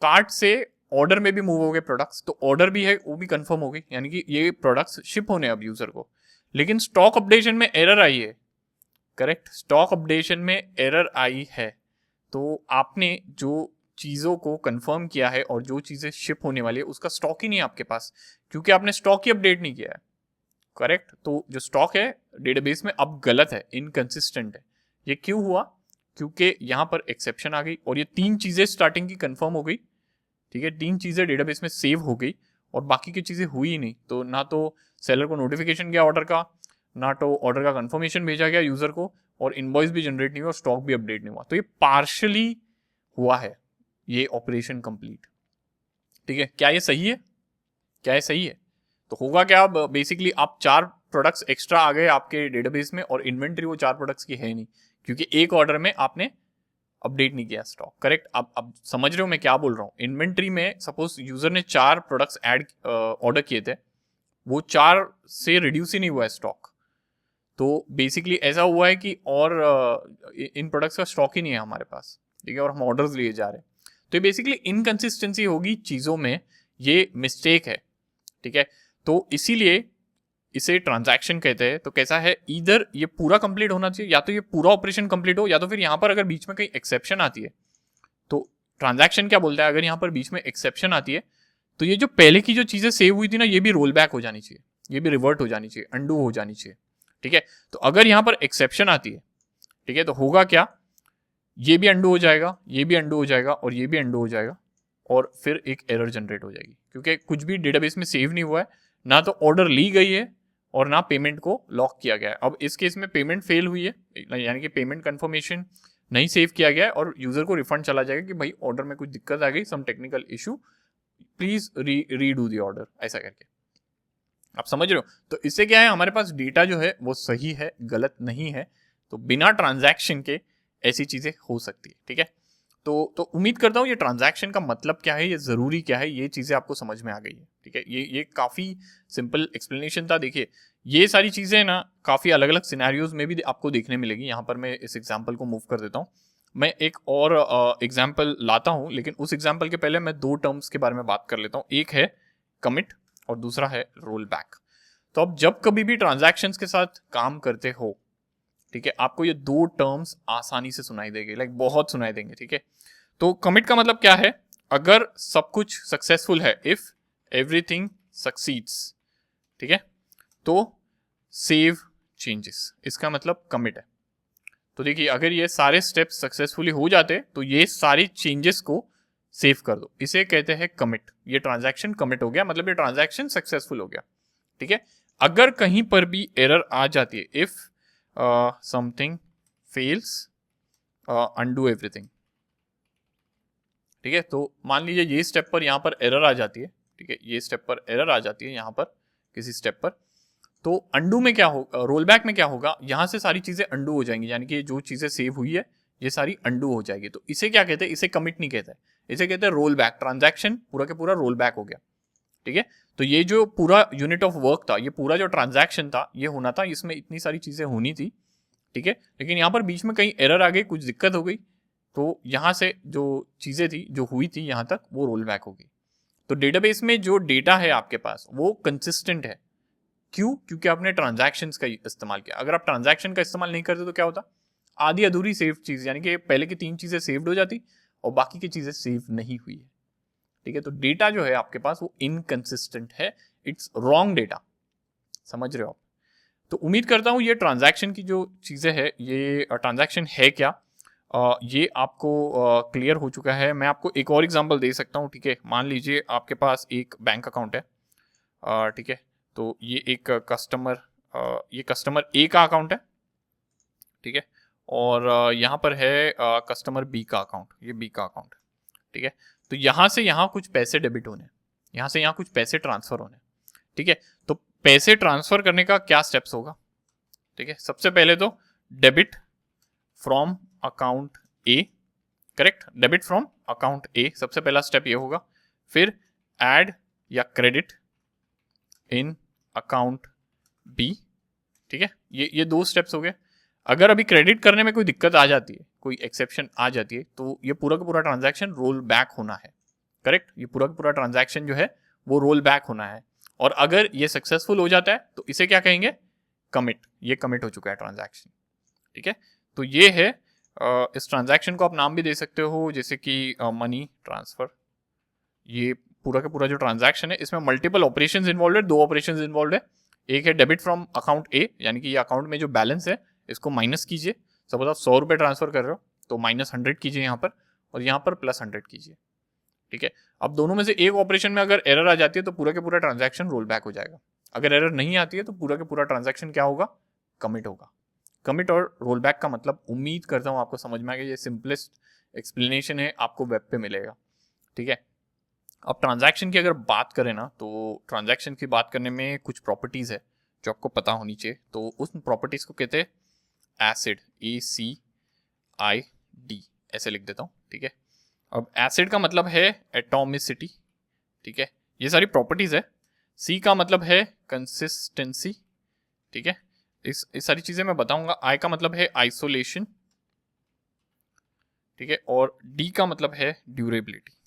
कार्ट से ऑर्डर में भी मूव हो गए प्रोडक्ट्स, तो ऑर्डर भी है वो भी कंफर्म हो गई, यानी कि ये प्रोडक्ट्स शिप होने अब यूजर को, लेकिन स्टॉक अपडेशन में एरर आई है, करेक्ट, स्टॉक अपडेशन में एरर आई है, तो आपने जो चीज़ों को कंफर्म किया है और जो चीज़ें शिप होने वाली है उसका स्टॉक ही नहीं है आपके पास, क्योंकि आपने स्टॉक ही अपडेट नहीं किया है, करेक्ट। तो जो स्टॉक है डेटाबेस में अब गलत है, इनकंसिस्टेंट है। ये क्यों हुआ, क्योंकि यहाँ पर एक्सेप्शन आ गई और ये 3 चीज़ें स्टार्टिंग की कंफर्म हो गई, ठीक है, 3 चीज़ें डेटाबेस में सेव हो गई और बाकी की चीज़ें हुई ही नहीं, तो ना तो सेलर को नोटिफिकेशन गया ऑर्डर का, ना तो ऑर्डर का कंफर्मेशन भेजा गया यूज़र को, और इनवॉइस भी जनरेट नहीं हुआ और स्टॉक भी अपडेट नहीं हुआ, तो ये पार्शली हुआ है ये ऑपरेशन कंप्लीट, ठीक है। क्या ये सही है, क्या ये सही है? तो होगा क्या, अब बेसिकली आप 4 प्रोडक्ट्स एक्स्ट्रा आ गए आपके डेटाबेस में और इन्वेंट्री वो 4 प्रोडक्ट्स की है नहीं, क्योंकि एक ऑर्डर में आपने अपडेट नहीं किया स्टॉक, करेक्ट। अब समझ रहे हो मैं क्या बोल रहा हूँ, इन्वेंट्री में सपोज यूजर ने 4 प्रोडक्ट्स ऐड ऑर्डर किए थे, वो 4 से रिड्यूस ही नहीं हुआ है स्टॉक, तो बेसिकली ऐसा हुआ है कि और इन प्रोडक्ट्स का स्टॉक ही नहीं है हमारे पास, ठीक है, और हम ऑर्डर्स लिए जा रहे हैं, तो ये बेसिकली इनकंसिस्टेंसी होगी चीज़ों में, ये मिस्टेक है, ठीक है। तो इसीलिए इसे ट्रांजैक्शन कहते हैं। तो कैसा है, इधर ये पूरा कंप्लीट होना चाहिए, या तो ये पूरा ऑपरेशन कंप्लीट हो, या तो फिर यहाँ पर अगर बीच में कहीं एक्सेप्शन आती है, तो ट्रांजैक्शन क्या बोलता है, अगर यहाँ पर बीच में एक्सेप्शन आती है तो ये जो पहले की जो चीज़ें सेव हुई थी ना, ये भी रोल बैक हो जानी चाहिए, ये भी रिवर्ट हो जानी चाहिए, अंडू हो जानी चाहिए, ठीक है। तो अगर यहाँ पर एक्सेप्शन आती है, ठीक है, तो होगा क्या, ये भी अंडू हो जाएगा, ये भी अंडू हो जाएगा और ये भी अंडू हो जाएगा, और फिर एक एरर जनरेट हो जाएगी, क्योंकि कुछ भी डेटाबेस में सेव नहीं हुआ है, ना तो ऑर्डर ली गई है और ना पेमेंट को लॉक किया गया है। अब इस केस में पेमेंट फेल हुई है, यानी कि पेमेंट कंफर्मेशन नहीं सेव किया गया है, और यूजर को रिफंड चला जाएगा कि भाई ऑर्डर में कुछ दिक्कत आ गई, some technical issue, please redo the order, ऐसा करके। आप समझ रहे हो, तो इससे क्या है, हमारे पास डेटा जो है वो सही है, गलत नहीं है, तो बिना ट्रांजैक्शन के ऐसी चीजें हो सकती है, ठीक है। तो उम्मीद करता हूँ ये ट्रांजैक्शन का मतलब क्या है, ये ज़रूरी क्या है, ये चीज़ें आपको समझ में आ गई है, ठीक है। ये काफ़ी सिंपल एक्सप्लेनेशन था। देखिए ये सारी चीज़ें ना काफ़ी अलग अलग सिनेरियोज में भी आपको देखने मिलेगी। यहाँ पर मैं इस एग्जाम्पल को मूव कर देता हूँ, मैं एक और एग्जाम्पल लाता हूँ, लेकिन उस एग्जाम्पल के पहले मैं 2 टर्म्स के बारे में बात कर लेता हूँ, एक है कमिट और दूसरा है रोल बैक। तो अब जब कभी भी ट्रांजैक्शंस के साथ काम करते हो, ठीक है, आपको ये 2 टर्म्स आसानी से सुनाई देंगे, लाइक बहुत सुनाई देंगे, ठीक है। तो कमिट का मतलब क्या है, अगर सब कुछ सक्सेसफुल है, इफ एवरीथिंग सक्सीड्स, ठीक है, तो सेव चेंजेस, इसका मतलब कमिट है। तो देखिए अगर ये सारे स्टेप्स सक्सेसफुली हो जाते तो ये सारी चेंजेस को सेव कर दो, इसे कहते हैं कमिट। ये ट्रांजैक्शन कमिट हो गया, मतलब ये ट्रांजैक्शन सक्सेसफुल हो गया, ठीक है। अगर कहीं पर भी एरर आ जाती है, if something fails undo everything, ठीक है, तो मान लीजिए ये स्टेप पर यहाँ पर एरर आ जाती है, ठीक है, ये स्टेप पर एरर आ जाती है यहाँ पर किसी स्टेप पर, तो अंडू में क्या हो, रोल बैक में क्या होगा, यहाँ से सारी चीजें अंडू हो जाएंगी, यानी कि जो चीजें सेव हुई है ये सारी अंडू हो जाएगी। तो इसे क्या कहते हैं, इसे कमिट नहीं कहते, इसे कहते हैं रोल बैक। ट्रांजैक्शन पूरा के पूरा रोल बैक हो गया, ठीक है। तो ये जो पूरा यूनिट ऑफ वर्क था, ये पूरा जो ट्रांजैक्शन था ये होना था, इसमें इतनी सारी चीजें होनी थी, ठीक है, लेकिन यहाँ पर बीच में कहीं एरर आ गई, कुछ दिक्कत हो गई, तो यहाँ से जो चीजें थी जो हुई थी यहाँ तक, वो रोल बैक हो गई। तो डेटाबेस में जो डेटा है आपके पास वो कंसिस्टेंट है, क्यों, क्योंकि आपने ट्रांजैक्शंस का इस्तेमाल किया। अगर आप ट्रांजैक्शन का इस्तेमाल नहीं करते तो क्या होता, आधी अधूरी सेव चीज, यानी कि पहले की 3 चीजें सेव्ड हो जाती और बाकी की चीजें सेव नहीं हुई है, ठीक है। तो डेटा जो है आपके पास वो इनकंसिस्टेंट है, इट्स रॉन्ग डेटा, समझ रहे हो आप। तो उम्मीद करता हूँ ये ट्रांजैक्शन की जो चीजें है, ये ट्रांजैक्शन है क्या, ये आपको क्लियर हो चुका है। मैं आपको एक और एग्जांपल दे सकता हूँ, ठीक है। मान लीजिए आपके पास एक बैंक अकाउंट है, ठीक है, तो ये एक ये कस्टमर ए का अकाउंट है, ठीक है, और यहाँ पर है कस्टमर बी का अकाउंट, ये बी का अकाउंट है, ठीक है। तो यहाँ से यहाँ कुछ पैसे डेबिट होने, यहाँ से यहाँ कुछ पैसे ट्रांसफर होने, ठीक है। तो पैसे ट्रांसफर करने का क्या स्टेप्स होगा, ठीक है। सबसे पहले तो debit from account A, correct, debit from account A, सबसे पहला स्टेप ये होगा। फिर ऐड या क्रेडिट इन अकाउंट बी, ठीक है। ये दो स्टेप्स हो गए। अगर अभी क्रेडिट करने में कोई दिक्कत आ जाती है, कोई एक्सेप्शन आ जाती है, तो ये पूरा का पूरा ट्रांजैक्शन रोल बैक होना है, करेक्ट। ये पूरा का पूरा ट्रांजैक्शन जो है वो रोल बैक होना है। और अगर ये सक्सेसफुल हो जाता है तो इसे क्या कहेंगे, कमिट। ये कमिट हो चुका है ट्रांजैक्शन, ठीक है। तो ये है, इस ट्रांजैक्शन को आप नाम भी दे सकते हो, जैसे कि मनी ट्रांसफर। ये पूरा का पूरा जो ट्रांजैक्शन है इसमें मल्टीपल ऑपरेशंस इन्वॉल्व है, 2 ऑपरेशंस इन्वॉल्व है। एक है डेबिट फ्रॉम अकाउंट ए, यानी कि ये अकाउंट में जो बैलेंस है इसको माइनस कीजिए। सपोज आप 100 रुपये ट्रांसफर कर रहे हो तो -100 कीजिए यहाँ पर, और यहाँ पर +100 कीजिए, ठीक है। अब दोनों में से एक ऑपरेशन में अगर एरर आ जाती है तो पूरा के पूरा ट्रांजैक्शन रोल बैक हो जाएगा। अगर एरर नहीं आती है तो पूरा के पूरा ट्रांजैक्शन क्या होगा, कमिट होगा। कमिट और रोल बैक का मतलब उम्मीद करता हूँ आपको समझ में आ गया। ये सिंपलेस्ट एक्सप्लेनेशन है, आपको वेब पे मिलेगा, ठीक है। अब ट्रांजैक्शन की अगर बात करें ना, तो ट्रांजैक्शन की बात करने में कुछ प्रॉपर्टीज है जो आपको पता होनी चाहिए। तो उस प्रॉपर्टीज को कहते हैं एसिड, ACID, ऐसे लिख देता हूँ, ठीक है। अब एसिड का मतलब है एटॉमिसिटी, ठीक है। ये सारी प्रॉपर्टीज है। सी का मतलब है कंसिस्टेंसी, ठीक है। इस सारी चीजें मैं बताऊंगा। आई का मतलब है आइसोलेशन, ठीक है। और डी का मतलब है ड्यूरेबिलिटी।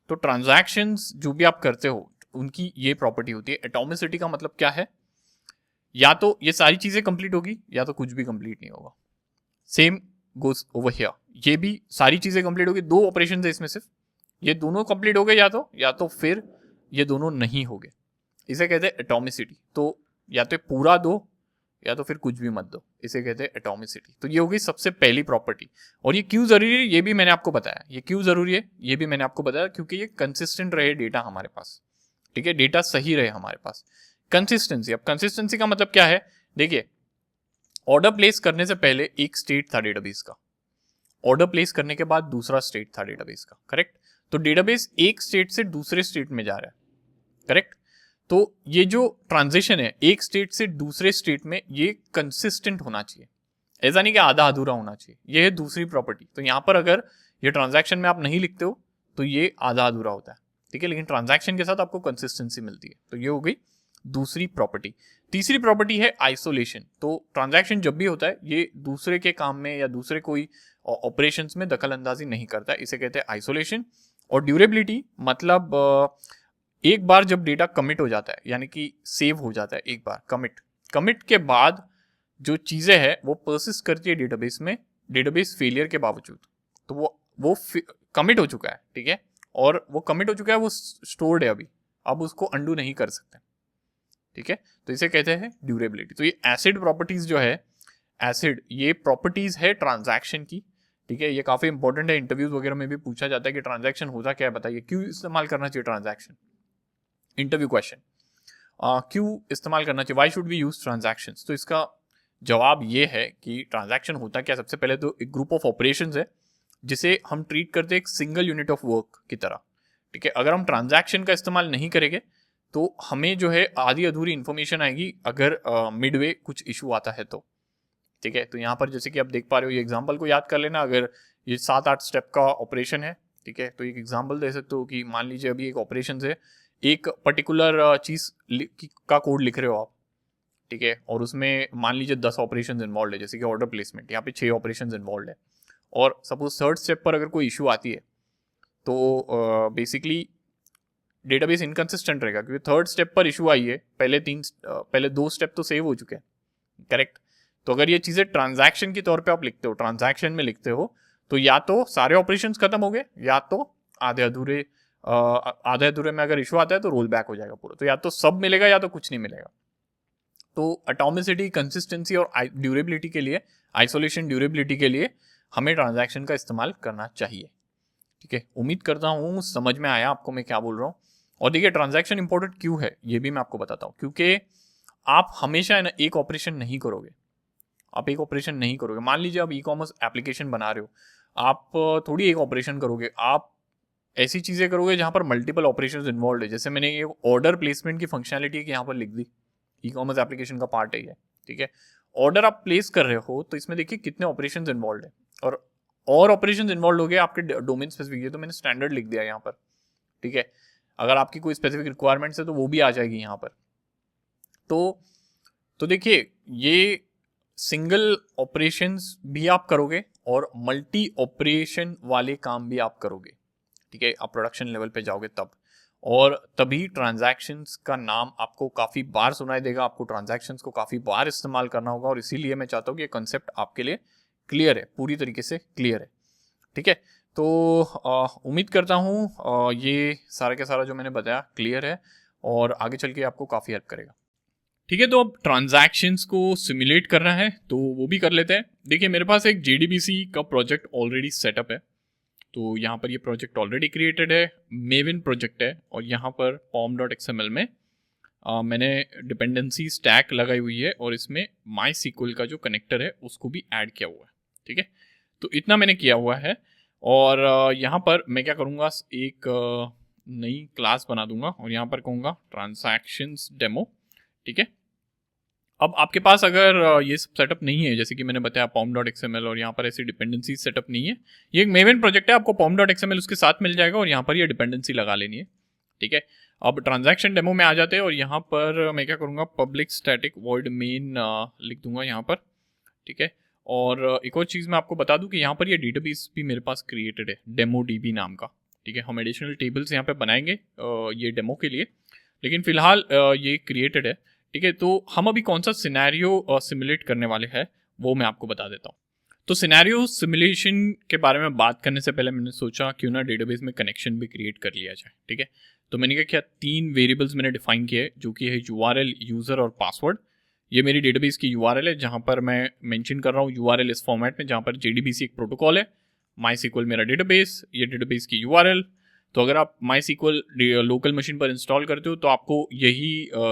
तो ट्रांजैक्शंस जो भी आप करते हो उनकी ये प्रॉपर्टी होती है। एटॉमिसिटी का मतलब क्या है, या तो ये सारी चीजें कंप्लीट होगी या तो कुछ भी कंप्लीट नहीं होगा। सेम गोस ओवर हियर, ये भी सारी चीजें कंप्लीट होगी। 2 ऑपरेशन है इसमें, सिर्फ ये दोनों कंप्लीट हो गए या तो फिर ये दोनों नहीं हो गए। इसे कहते हैं एटॉमिसिटी। तो या तो पूरा दो या तो फिर कुछ भी मत दो, इसे कहते हैं एटॉमिसिटी। तो ये होगी सबसे पहली प्रॉपर्टी। और ये क्यों जरूरी है ये भी मैंने आपको बताया। ये क्यों जरूरी है ये भी मैंने आपको बताया, क्योंकि ये कंसिस्टेंट रहे डेटा हमारे पास, ठीक है। डेटा सही रहे हमारे पास। कंसिस्टेंसी, अब कंसिस्टेंसी का मतलब क्या है, देखिए ऑर्डर प्लेस करने से पहले एक स्टेट था डेटाबेस का, ऑर्डर प्लेस करने के बाद दूसरा स्टेट था डेटाबेस का, करेक्ट। तो डेटाबेस एक स्टेट से दूसरे स्टेट में जा रहा है, करेक्ट। तो ये जो ट्रांजिशन है एक स्टेट से दूसरे स्टेट में, ये कंसिस्टेंट होना चाहिए, ऐसा नहीं कि आधा अधूरा होना चाहिए। ये है दूसरी प्रॉपर्टी। तो यहां पर अगर ये ट्रांजैक्शन में आप नहीं लिखते हो तो ये आधा अधूरा होता है, ठीक है। लेकिन ट्रांजैक्शन के साथ आपको कंसिस्टेंसी मिलती है। तो ये हो गई दूसरी प्रॉपर्टी। तीसरी प्रॉपर्टी है आइसोलेशन। तो ट्रांजैक्शन जब भी होता है ये दूसरे के काम में या दूसरे कोई ऑपरेशंस में दखल अंदाजी नहीं करता है, इसे कहते हैं आइसोलेशन। और ड्यूरेबिलिटी मतलब एक बार जब डेटा कमिट हो जाता है, यानी कि सेव हो जाता है एक बार, कमिट के बाद जो चीजें हैं वो परसिस्ट करती है डेटाबेस में, डेटाबेस फेलियर के बावजूद। तो वो कमिट हो चुका है, ठीक है। और वो कमिट हो चुका है, वो स्टोर्ड है अभी, अब उसको अंडू नहीं कर सकते, ठीक है। तो इसे कहते हैं ड्यूरेबिलिटी। तो ये एसिड प्रॉपर्टीज जो है, एसिड ये प्रॉपर्टीज है ट्रांजैक्शन की, ठीक है। ये काफी इंपॉर्टेंट है, इंटरव्यूज वगैरह में भी पूछा जाता है कि ट्रांजैक्शन होता क्या है, बताइए क्यों इस्तेमाल करना चाहिए ट्रांजैक्शन, इंटरव्यू क्वेश्चन। क्यों इस्तेमाल करना चाहिए, why should we use transactions. तो इसका जवाब ये है कि ट्रांजैक्शन होता क्या, सबसे पहले तो एक ग्रुप ऑफ ऑपरेशंस है जिसे हम ट्रीट करते हैं एक सिंगल यूनिट ऑफ वर्क की तरह, ठीक है। अगर हम ट्रांजैक्शन का इस्तेमाल नहीं करेंगे तो हमें जो है आधी अधूरी इंफॉर्मेशन आएगी अगर मिडवे कुछ इशू आता है तो, ठीक है। तो यहाँ पर जैसे कि आप देख पा रहे हो, ये एग्जाम्पल को याद कर लेना। अगर ये 7-8 स्टेप का ऑपरेशन है, ठीक है, तो एक एग्जाम्पल दे सकते हो कि मान लीजिए अभी एक ऑपरेशन है, एक पर्टिकुलर चीज का कोड लिख रहे हो आप, ठीक है। और उसमें मान लीजिए 10 ऑपरेशंस इन्वॉल्व है, जैसे कि ऑर्डर प्लेसमेंट, यहाँ पे 6 ऑपरेशंस इन्वॉल्व है। और सपोज थर्ड स्टेप पर अगर कोई इशू आती है तो बेसिकली डेटाबेस इनकंसिस्टेंट रहेगा, क्योंकि थर्ड स्टेप पर इशू आई है, पहले 2 स्टेप तो सेव हो चुके हैं, करेक्ट। तो अगर ये चीजें ट्रांजैक्शन के तौर पे आप लिखते हो, ट्रांजैक्शन में लिखते हो, तो या तो सारे ऑपरेशंस खत्म हो गए या तो आधे अधूरे में अगर इशू आता है तो रोल बैक हो जाएगा पूरा। तो या तो सब मिलेगा या तो कुछ नहीं मिलेगा। तो एटॉमिसिटी, कंसिस्टेंसी और ड्यूरेबिलिटी के लिए, आइसोलेशन ड्यूरेबिलिटी के लिए हमें ट्रांजैक्शन का इस्तेमाल करना चाहिए, ठीक है। उम्मीद करता हूँ समझ में आया आपको मैं क्या बोल रहा हूँ। और देखिए ट्रांजैक्शन इंपॉर्टेंट क्यों है ये भी मैं आपको बताता हूँ, क्योंकि आप हमेशा ना एक ऑपरेशन नहीं करोगे, आप एक ऑपरेशन नहीं करोगे। मान लीजिए आप ई कॉमर्स एप्लीकेशन बना रहे हो, आप थोड़ी एक ऑपरेशन करोगे, आप ऐसी चीज़ें करोगे जहाँ पर मल्टीपल ऑपरेशंस इन्वॉल्व है। जैसे मैंने ये ऑर्डर प्लेसमेंट की फंक्शनैलिटी की यहाँ पर लिख दी, ई कॉमर्स एप्लीकेशन का पार्ट है ये, ठीक है। ऑर्डर आप प्लेस कर रहे हो तो इसमें देखिए कितने ऑपरेशंस इन्वॉल्व है, और ऑपरेशंस इन्वॉल्व हो गए आपके डोमेन स्पेसिफिक, ये तो मैंने स्टैंडर्ड लिख दिया यहाँ पर, ठीक है। अगर आपकी कोई स्पेसिफिक रिक्वायरमेंट्स है तो वो भी आ जाएगी यहाँ पर। तो देखिए ये सिंगल ऑपरेशंस भी आप करोगे और मल्टी ऑपरेशन वाले काम भी आप करोगे, ठीक है। आप प्रोडक्शन लेवल पे जाओगे तब, और तभी ट्रांजैक्शंस का नाम आपको काफ़ी बार सुनाई देगा, आपको ट्रांजैक्शंस को काफ़ी बार इस्तेमाल करना होगा, और इसीलिए मैं चाहता हूँ कि ये कंसेप्ट आपके लिए क्लियर है, पूरी तरीके से क्लियर है, ठीक है। तो उम्मीद करता हूँ ये सारा का सारा जो मैंने बताया क्लियर है और आगे चल के आपको काफ़ी हेल्प करेगा, ठीक है। तो अब ट्रांजैक्शंस को सिमुलेट करना है तो वो भी कर लेते हैं। देखिए मेरे पास एक JDBC का प्रोजेक्ट ऑलरेडी सेटअप है, तो यहाँ पर ये प्रोजेक्ट ऑलरेडी क्रिएटेड है, मेविन प्रोजेक्ट है, और यहाँ पर pom.xml में मैंने डिपेंडेंसी स्टैक लगाई हुई है और इसमें MySQL का जो कनेक्टर है उसको भी ऐड किया हुआ है, ठीक है। तो इतना मैंने किया हुआ है, और यहाँ पर मैं क्या करूँगा, एक नई क्लास बना दूंगा और यहाँ पर कहूँगा ट्रांजैक्शंस डेमो, ठीक है। अब आपके पास अगर ये सब सेटअप नहीं है, जैसे कि मैंने बताया pom.xml, और यहाँ पर ऐसी डिपेंडेंसी सेटअप नहीं है, ये एक मेविन प्रोजेक्ट है, आपको pom.xml उसके साथ मिल जाएगा और यहाँ पर ये डिपेंडेंसी लगा लेनी है, ठीक है। अब ट्रांजैक्शन डेमो में आ जाते हैं और यहाँ पर मैं क्या करूँगा, पब्लिक स्टैटिक वॉइड मेन लिख दूंगा यहाँ पर, ठीक है। और एक और चीज़ मैं आपको बता दूँ कि यहाँ पर ये डेटाबेस भी मेरे पास क्रिएटेड है, DemoDB नाम का, ठीक है। हम एडिशनल टेबल्स यहाँ पे बनाएंगे ये डेमो के लिए, लेकिन फिलहाल ये क्रिएटेड है, ठीक है। तो हम अभी कौन सा सिनेरियो सिमुलेट करने वाले हैं वो मैं आपको बता देता हूँ। तो सिनेरियो सिमुलेशन के बारे में बात करने से पहले मैंने सोचा क्यों ना डेटाबेस में कनेक्शन भी क्रिएट कर लिया जाए, ठीक है। तो मैंने क्या किया, 3 वेरिएबल्स मैंने डिफाइन किए जो कि है URL, यूज़र और पासवर्ड। ये मेरी डेटाबेस की URL है जहाँ पर मैं मेंशन कर रहा हूँ URL इस फॉर्मेट में, जहाँ पर JDBC एक प्रोटोकॉल है, MySQL मेरा डेटाबेस, ये डेटाबेस की URL। तो अगर आप MySQL लोकल मशीन पर इंस्टॉल करते हो तो आपको यही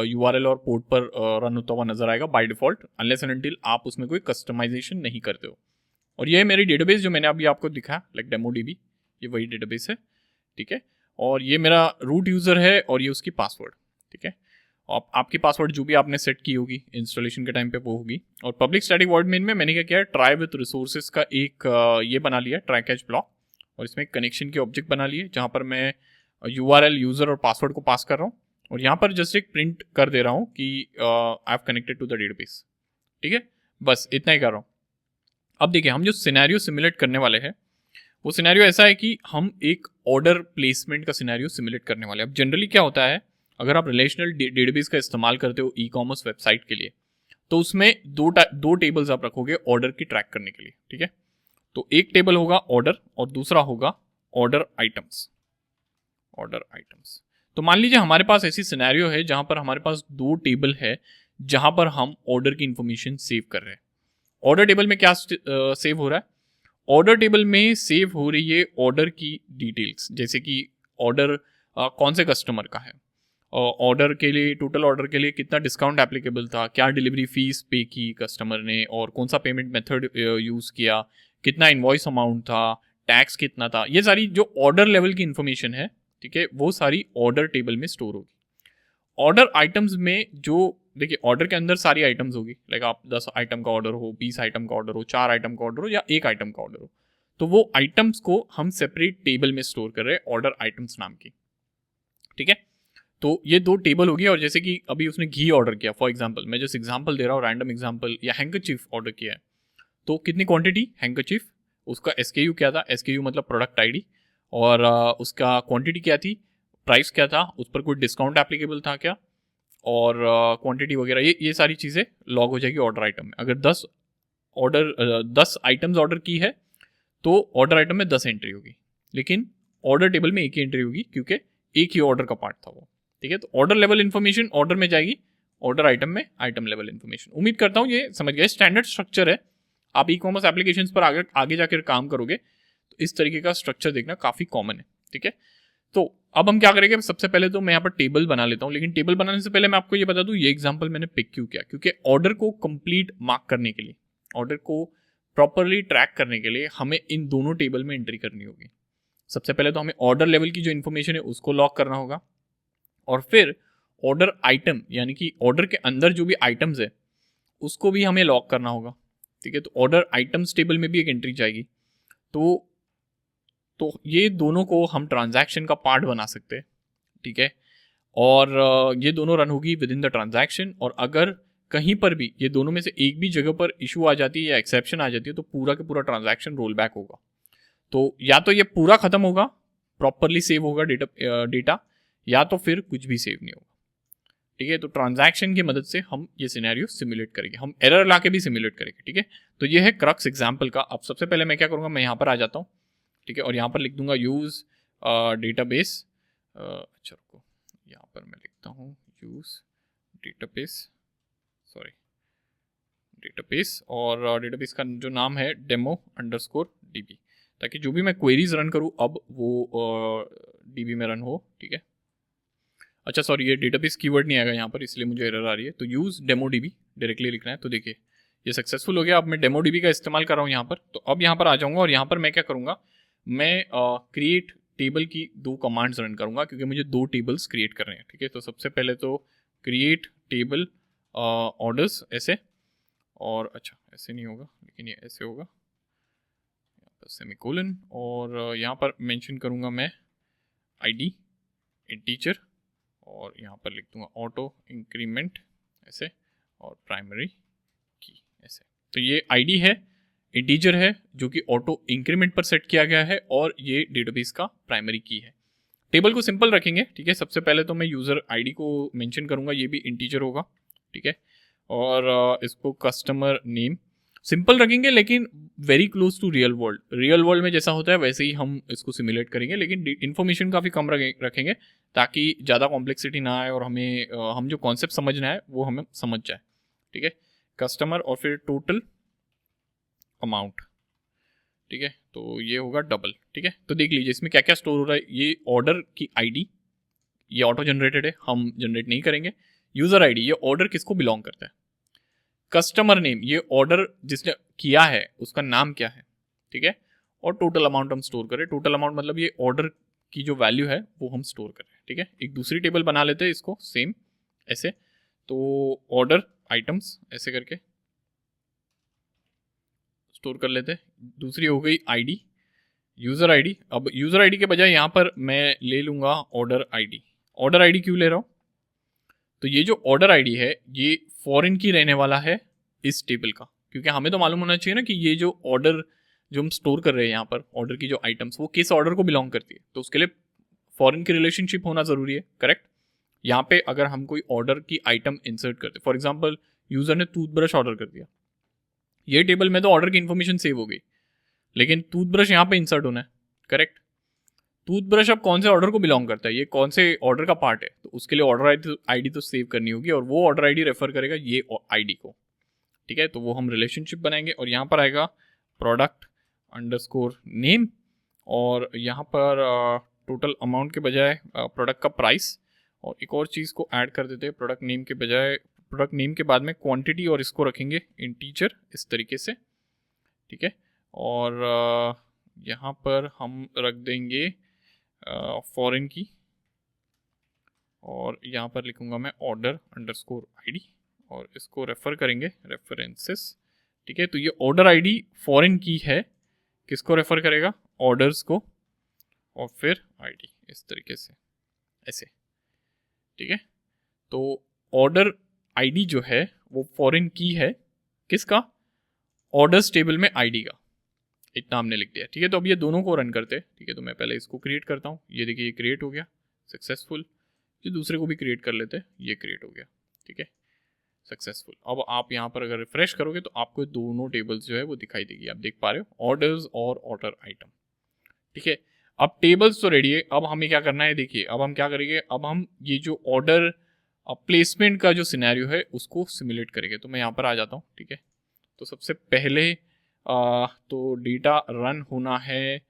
URL और पोर्ट पर रन होता हुआ नजर आएगा by default, unless and until आप उसमें कोई कस्टमाइजेशन नहीं करते हो। और ये है मेरी डेटाबेस जो मैंने अभी आपको दिखाया, लाइक DemoDB, ये वही डेटाबेस है, ठीक है। और ये मेरा रूट यूज़र है और ये उसकी पासवर्ड, ठीक है। आपकी पासवर्ड जो भी आपने सेट की होगी इंस्टॉलेशन के टाइम पे वो होगी। और पब्लिक स्टैटिक वॉइड मेन में मैंने क्या किया है, ट्राई विथ रिसोर्सेज का एक ये बना लिया, ट्राई कैच ब्लॉक, और इसमें कनेक्शन के ऑब्जेक्ट बना लिए जहाँ पर मैं URL, यूज़र और पासवर्ड को पास कर रहा हूँ, और यहाँ पर जस्ट एक प्रिंट कर दे रहा हूँ कि I have connected to the database, ठीक है। बस इतना ही कर रहा हूँ। अब देखिए हम जो सिनेरियो सिमुलेट करने वाले हैं वो सिनेरियो ऐसा है कि हम एक ऑर्डर प्लेसमेंट का सिनेरियो सिमुलेट करने वाले हैं। अब जनरली क्या होता है, अगर आप रिलेशनल डेटाबेस का इस्तेमाल करते हो ई-कॉमर्स वेबसाइट के लिए, तो उसमें दो टेबल्स आप रखोगे ऑर्डर की ट्रैक करने के लिए, ठीक है। तो एक टेबल होगा ऑर्डर और दूसरा होगा ऑर्डर आइटम्स, ऑर्डर आइटम्स। तो मान लीजिए हमारे पास ऐसी सिनेरियो है जहां पर हमारे पास 2 टेबल है जहां पर हम ऑर्डर की इंफॉर्मेशन सेव कर रहे हैं। ऑर्डर टेबल में क्या सेव हो रहा है, ऑर्डर टेबल में सेव हो रही है ऑर्डर की डिटेल्स, जैसे कि ऑर्डर कौन से कस्टमर का है, ऑर्डर के लिए, टोटल ऑर्डर के लिए कितना डिस्काउंट एप्लीकेबल था, क्या डिलीवरी फीस पे की कस्टमर ने, और कौन सा पेमेंट मेथड यूज़ किया, कितना इनवॉइस अमाउंट था, टैक्स कितना था, ये सारी जो ऑर्डर लेवल की इंफॉर्मेशन है, ठीक है, वो सारी ऑर्डर टेबल में स्टोर होगी। ऑर्डर आइटम्स में जो देखिए ऑर्डर के अंदर सारी आइटम्स होगी, लाइक आप 10 आइटम का ऑर्डर हो, 20 आइटम का ऑर्डर हो, 4 आइटम का ऑर्डर हो या 1 आइटम का ऑर्डर हो, तो वो आइटम्स को हम सेपरेट टेबल में स्टोर कर रहे हैं ऑर्डर आइटम्स नाम की, ठीक है। तो ये 2 टेबल होगी, और जैसे कि अभी उसने घी ऑर्डर किया, फॉर एग्जाम्पल मैं जस्ट एग्जाम्पल दे रहा हूँ, रैंडम एग्जाम्पल, या हैंकरचीफ ऑर्डर किया है, तो कितनी क्वांटिटी हैंकरचीफ, उसका SKU क्या था, SKU मतलब प्रोडक्ट ID, और उसका क्वांटिटी क्या थी, प्राइस क्या था, उस पर कोई डिस्काउंट एप्लीकेबल था क्या, और क्वांटिटी वगैरह, ये सारी चीज़ें लॉग हो जाएगी ऑर्डर आइटम में। अगर 10 आइटम्स ऑर्डर की है तो ऑर्डर आइटम में 10 एंट्री होगी, लेकिन ऑर्डर टेबल में एक ही एंट्री होगी क्योंकि एक ही ऑर्डर का पार्ट था वो, ठीक है। तो ऑर्डर लेवल इन्फॉर्मेशन ऑर्डर में जाएगी, ऑर्डर आइटम में आइटम लेवल इन्फॉर्मेशन। उम्मीद करता हूँ ये समझ गए, स्टैंडर्ड स्ट्रक्चर है। आप ई-कॉमर्स एप्लीकेशंस पर आगे जाकर काम करोगे तो इस तरीके का स्ट्रक्चर देखना काफ़ी कॉमन है, ठीक है। तो अब हम क्या करेंगे, सबसे पहले तो मैं यहाँ पर टेबल बना लेता हूँ, लेकिन टेबल बनाने से पहले मैं आपको ये बता दूँ, ये एग्जांपल मैंने पिक क्यों किया, क्योंकि ऑर्डर को कंप्लीट मार्क करने के लिए, ऑर्डर को प्रॉपरली ट्रैक करने के लिए हमें इन दोनों टेबल में एंट्री करनी होगी। सबसे पहले तो हमें ऑर्डर लेवल की जो इन्फॉर्मेशन है उसको लॉक करना होगा, और फिर ऑर्डर आइटम यानी कि ऑर्डर के अंदर जो भी आइटम्स है उसको भी हमें लॉक करना होगा, ठीक है। तो ऑर्डर आइटम्स टेबल में भी एक एंट्री जाएगी। तो ये दोनों को हम ट्रांजैक्शन का पार्ट बना सकते हैं, ठीक है। और ये दोनों रन होगी विद इन द ट्रांजैक्शन, और अगर कहीं पर भी ये दोनों में से एक भी जगह पर इशू आ जाती है या एक्सेप्शन आ जाती है तो पूरा का पूरा ट्रांजैक्शन रोल बैक होगा। तो या तो ये पूरा खत्म होगा, प्रॉपरली सेव होगा डेटा, या तो फिर कुछ भी सेव नहीं होगा, ठीक है। तो ट्रांजैक्शन की मदद से हम ये सिनेरियो सिमुलेट करेंगे, हम एरर ला के भी सिमुलेट करेंगे, ठीक है। तो ये है क्रक्स एग्जाम्पल का। अब सबसे पहले मैं क्या करूँगा, मैं यहाँ पर आ जाता हूँ, ठीक है, और यहाँ पर लिख दूंगा यूज़ डेटाबेस। अच्छा रुको, यहाँ पर मैं लिखता हूँ यूज़ डेटाबेस, सॉरी डेटाबेस, और डेटाबेस का जो नाम है demo_db, ताकि जो भी मैं क्वेरीज रन करूँ अब वो डीबी में रन हो, ठीक है। अच्छा सॉरी, ये डेटाबेस कीवर्ड नहीं आएगा यहाँ पर, इसलिए मुझे एरर आ रही है। तो यूज़ डेमो डीबी डायरेक्टली लिखना है। तो देखिए ये सक्सेसफुल हो गया। अब मैं डेमो डीबी का इस्तेमाल कर रहा हूँ यहाँ पर। तो अब यहाँ पर आ जाऊँगा और यहाँ पर मैं क्या करूँगा, मैं क्रिएट टेबल की 2 कमांड्स रन करूँगा, क्योंकि मुझे 2 टेबल्स क्रिएट करने हैं, ठीक है। तो सबसे पहले तो क्रिएट टेबल ऑर्डर्स ऐसे, और अच्छा ऐसे नहीं होगा लेकिन ये ऐसे होगा, सेमीकोलन, और यहाँ पर मेंशन करूँगा मैं आईडी इंटीजर, और यहाँ पर लिख दूंगा ऑटो इंक्रीमेंट ऐसे, और प्राइमरी की ऐसे। तो ये आईडी है, इंटीजर है जो कि ऑटो इंक्रीमेंट पर सेट किया गया है, और ये डेटाबेस का प्राइमरी की है। टेबल को सिंपल रखेंगे, ठीक है। सबसे पहले तो मैं यूज़र आईडी को मेंशन करूंगा, ये भी इंटीजर होगा, ठीक है। और इसको कस्टमर नेम सिंपल रखेंगे, लेकिन very close to real world. Real world में जैसा होता है वैसे ही हम इसको सिमुलेट करेंगे, लेकिन इन्फॉर्मेशन काफ़ी कम रखेंगे ताकि ज़्यादा कॉम्प्लेक्सिटी ना आए, और हमें हम जो कॉन्सेप्ट समझना है वो हमें समझ जाए, ठीक है। कस्टमर और फिर टोटल अमाउंट, ठीक है। तो ये होगा डबल, ठीक है। तो देख लीजिए इसमें क्या क्या स्टोर हो रहा है। ये ऑर्डर की आईडी, ये ऑटो जनरेटेड है, हम जनरेट नहीं करेंगे। यूजर आईडी, ये ऑर्डर किसको बिलोंग करता है। कस्टमर नेम, ये ऑर्डर जिसने किया है उसका नाम क्या है, ठीक है। और टोटल अमाउंट हम स्टोर करें। टोटल अमाउंट मतलब ये ऑर्डर की जो वैल्यू है वो हम स्टोर करें, ठीक है। एक दूसरी टेबल बना लेते हैं इसको सेम ऐसे। तो ऑर्डर आइटम्स ऐसे करके स्टोर कर लेते हैं। दूसरी हो गई आईडी, यूज़र आईडी। अब यूज़र आईडी के बजाय यहाँ पर मैं ले लूँगा ऑर्डर आईडी। ऑर्डर आईडी क्यों ले रहा हूँ, तो ये जो ऑर्डर आईडी है ये फॉरेन की रहने वाला है इस टेबल का, क्योंकि हमें तो मालूम होना चाहिए ना कि ये जो ऑर्डर जो हम स्टोर कर रहे हैं यहाँ पर, ऑर्डर की जो आइटम्स वो किस ऑर्डर को बिलोंग करती है, तो उसके लिए फॉरेन की रिलेशनशिप होना ज़रूरी है, करेक्ट। यहाँ पे अगर हम कोई ऑर्डर की आइटम इंसर्ट करते, फॉर एग्जाम्पल यूज़र ने टूथब्रश ऑर्डर कर दिया, ये टेबल में तो ऑर्डर की इन्फॉर्मेशन सेव हो गई, लेकिन टूथब्रश यहाँ पे इंसर्ट होना है, करेक्ट। टूथब्रश अब कौन से ऑर्डर को बिलोंग करता है, ये कौन से ऑर्डर का पार्ट है, तो उसके लिए ऑर्डर आईडी तो सेव करनी होगी, और वो ऑर्डर आईडी रेफर करेगा ये आईडी को, ठीक है। तो वो हम रिलेशनशिप बनाएंगे, और यहाँ पर आएगा प्रोडक्ट अंडरस्कोर नेम, और यहाँ पर टोटल अमाउंट के बजाय प्रोडक्ट का प्राइस, और एक और चीज़ को ऐड कर देते हैं प्रोडक्ट नेम के बजाय, प्रोडक्ट नेम के बाद में क्वांटिटी, और इसको रखेंगे इंटीजर इस तरीके से, ठीक है। और यहाँ पर हम रख देंगे फॉरेन की, और यहाँ पर लिखूंगा मैं ऑर्डर अंडरस्कोर आईडी, और इसको रेफर करेंगे रेफरेंसेस, ठीक है। तो ये ऑर्डर आईडी फॉरेन की है, किसको रेफर करेगा, ऑर्डर्स को, और फिर आईडी इस तरीके से ऐसे, ठीक है। तो ऑर्डर आईडी जो है वो फॉरेन की है किसका, ऑर्डर्स टेबल में आईडी का, इतना हमने लिख दिया, ठीक है। तो अब ये दोनों को रन करते हैं, ठीक है। तो मैं पहले इसको क्रिएट करता हूँ, ये देखिए ये क्रिएट हो गया सक्सेसफुल। ये दूसरे को भी क्रिएट कर लेते हैं, ये क्रिएट हो गया, ठीक है, सक्सेसफुल। अब आप यहाँ पर अगर रिफ्रेश करोगे तो आपको दोनों टेबल्स जो है वो दिखाई देगी, आप देख पा रहे हो ऑर्डर्स और ऑर्डर आइटम, ठीक है। अब टेबल्स तो रेडी है, अब हमें क्या करना है, देखिए अब हम क्या करेंगे, अब हम ये जो ऑर्डर प्लेसमेंट का जो सिनेरियो है उसको सिमुलेट करेंगे। तो मैं यहाँ पर आ जाता हूँ, ठीक है। तो सबसे पहले तो डेटा रन होना है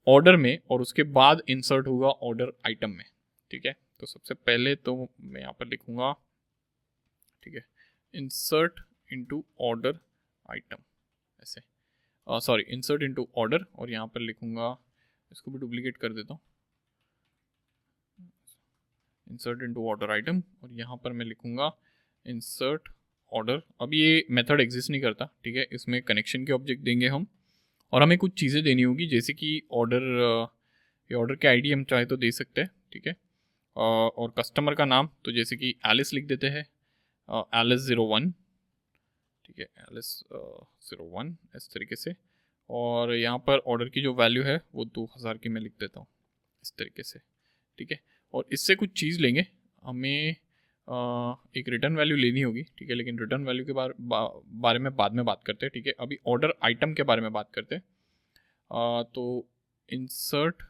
ऑर्डर में, और उसके बाद इंसर्ट होगा ऑर्डर आइटम में, ठीक है। तो सबसे पहले तो मैं यहाँ पर लिखूंगा, ठीक है, इंसर्ट इनटू ऑर्डर आइटम ऐसे। सॉरी इंसर्ट इनटू ऑर्डर, और यहाँ पर लिखूंगा, इसको भी डुप्लीकेट कर देता हूँ, इंसर्ट इनटू ऑर्डर आइटम, और यहाँ पर मैं लिखूंगा इंसर्ट ऑर्डर। अब ये मेथड एग्जिस्ट नहीं करता, ठीक है, इसमें कनेक्शन के ऑब्जेक्ट देंगे हम, और हमें कुछ चीज़ें देनी होगी, जैसे कि ऑर्डर, ये ऑर्डर के आईडी हम चाहे तो दे सकते हैं, ठीक है, और कस्टमर का नाम, तो जैसे कि एलिस लिख देते हैं, एलिस 01, ठीक है, एलिस 01 इस तरीके से, और यहाँ पर ऑर्डर की जो वैल्यू है वो 2000 की मैं लिख देता हूँ इस तरीके से, ठीक है। और इससे कुछ चीज़ लेंगे, हमें एक रिटर्न वैल्यू लेनी होगी, ठीक है, लेकिन रिटर्न वैल्यू के बारे में बाद में बात करते हैं, ठीक है। अभी ऑर्डर आइटम के बारे में बात करते हैं। तो इंसर्ट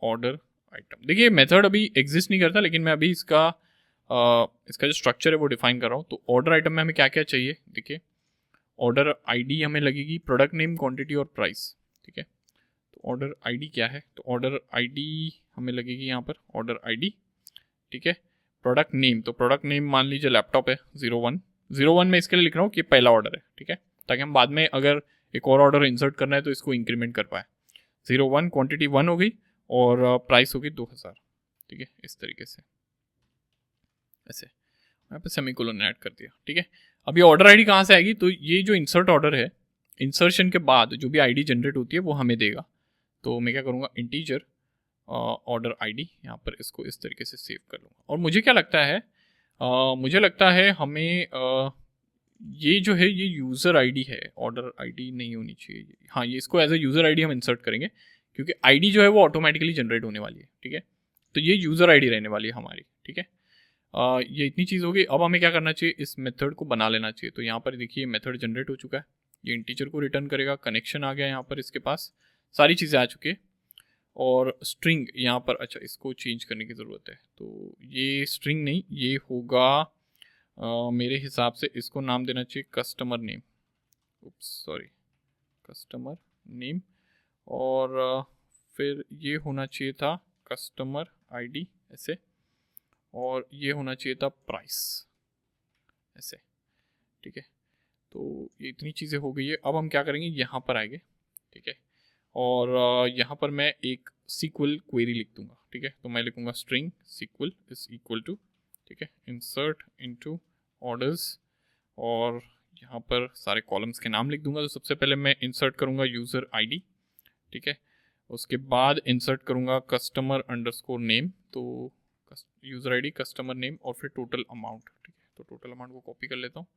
ऑर्डर आइटम, देखिए मेथड अभी एग्जिस्ट नहीं करता, लेकिन मैं अभी इसका जो स्ट्रक्चर है वो डिफाइन कर रहा हूँ। तो ऑर्डर आइटम में हमें क्या क्या चाहिए, देखिए ऑर्डर आईडी हमें लगेगी, प्रोडक्ट नेम, क्वांटिटी और प्राइस, ठीक है। तो ऑर्डर आईडी क्या है, तो ऑर्डर आईडी हमें लगेगी यहाँ पर ऑर्डर आईडी, ठीक है। प्रोडक्ट नेम, तो प्रोडक्ट नेम मान लीजिए लैपटॉप है 01 में इसके लिए लिख रहा हूँ कि पहला ऑर्डर है, ठीक है, ताकि हम बाद में अगर एक और ऑर्डर इंसर्ट करना है तो इसको इंक्रीमेंट कर पाए। 01 क्वांटिटी 1 हो गई, और प्राइस होगी 2000, ठीक है, इस तरीके से, ऐसे यहाँ पे सेमीकोलन ऐड कर दिया, ठीक है। अब ये ऑर्डर आईडी कहाँ से आएगी, तो ये जो इंसर्ट ऑर्डर है, इंसर्शन के बाद जो भी आईडी जनरेट होती है वो हमें देगा। तो मैं क्या करूँगा, इंटीजर ऑर्डर आईडी, यहाँ पर इसको इस तरीके से सेव कर लूँगा। और मुझे क्या लगता है, मुझे लगता है हमें ये जो है ये यूज़र आईडी है, ऑर्डर आईडी नहीं होनी चाहिए, हाँ ये इसको एज ए यूज़र आईडी हम इंसर्ट करेंगे, क्योंकि आईडी जो है वो ऑटोमेटिकली जनरेट होने वाली है, ठीक है। तो ये यूज़र आईडी रहने वाली है हमारी, ठीक है। ये इतनी चीज़ होगी। अब हमें क्या करना चाहिए, इस मेथड को बना लेना चाहिए। तो यहाँ पर देखिए मेथड जनरेट हो चुका है, ये इंटीजर को रिटर्न करेगा, कनेक्शन आ गया यहाँ पर, इसके पास सारी चीज़ें आ चुकी है, और स्ट्रिंग यहाँ पर, अच्छा इसको चेंज करने की ज़रूरत है, तो ये स्ट्रिंग नहीं, ये होगा मेरे हिसाब से इसको नाम देना चाहिए customer name, sorry customer name, और फिर ये होना चाहिए था कस्टमर आईडी ऐसे, और ये होना चाहिए था प्राइस ऐसे, ठीक है। तो ये इतनी चीज़ें हो गई है। अब हम क्या करेंगे, यहाँ पर आएंगे, ठीक है, और यहाँ पर मैं एक सीक्वल क्वेरी लिख दूंगा, ठीक है। तो मैं लिखूंगा string sequel is equal to, ठीक है, इंसर्ट इनटू ऑर्डर्स, और यहाँ पर सारे कॉलम्स के नाम लिख दूंगा। तो सबसे पहले मैं इंसर्ट करूँगा यूज़र आईडी, ठीक है, उसके बाद इंसर्ट करूँगा कस्टमर अंडरस्कोर नेम, तो यूज़र आईडी कस्टमर नेम, और फिर टोटल अमाउंट, ठीक है। तो टोटल अमाउंट को कॉपी कर लेता हूँ,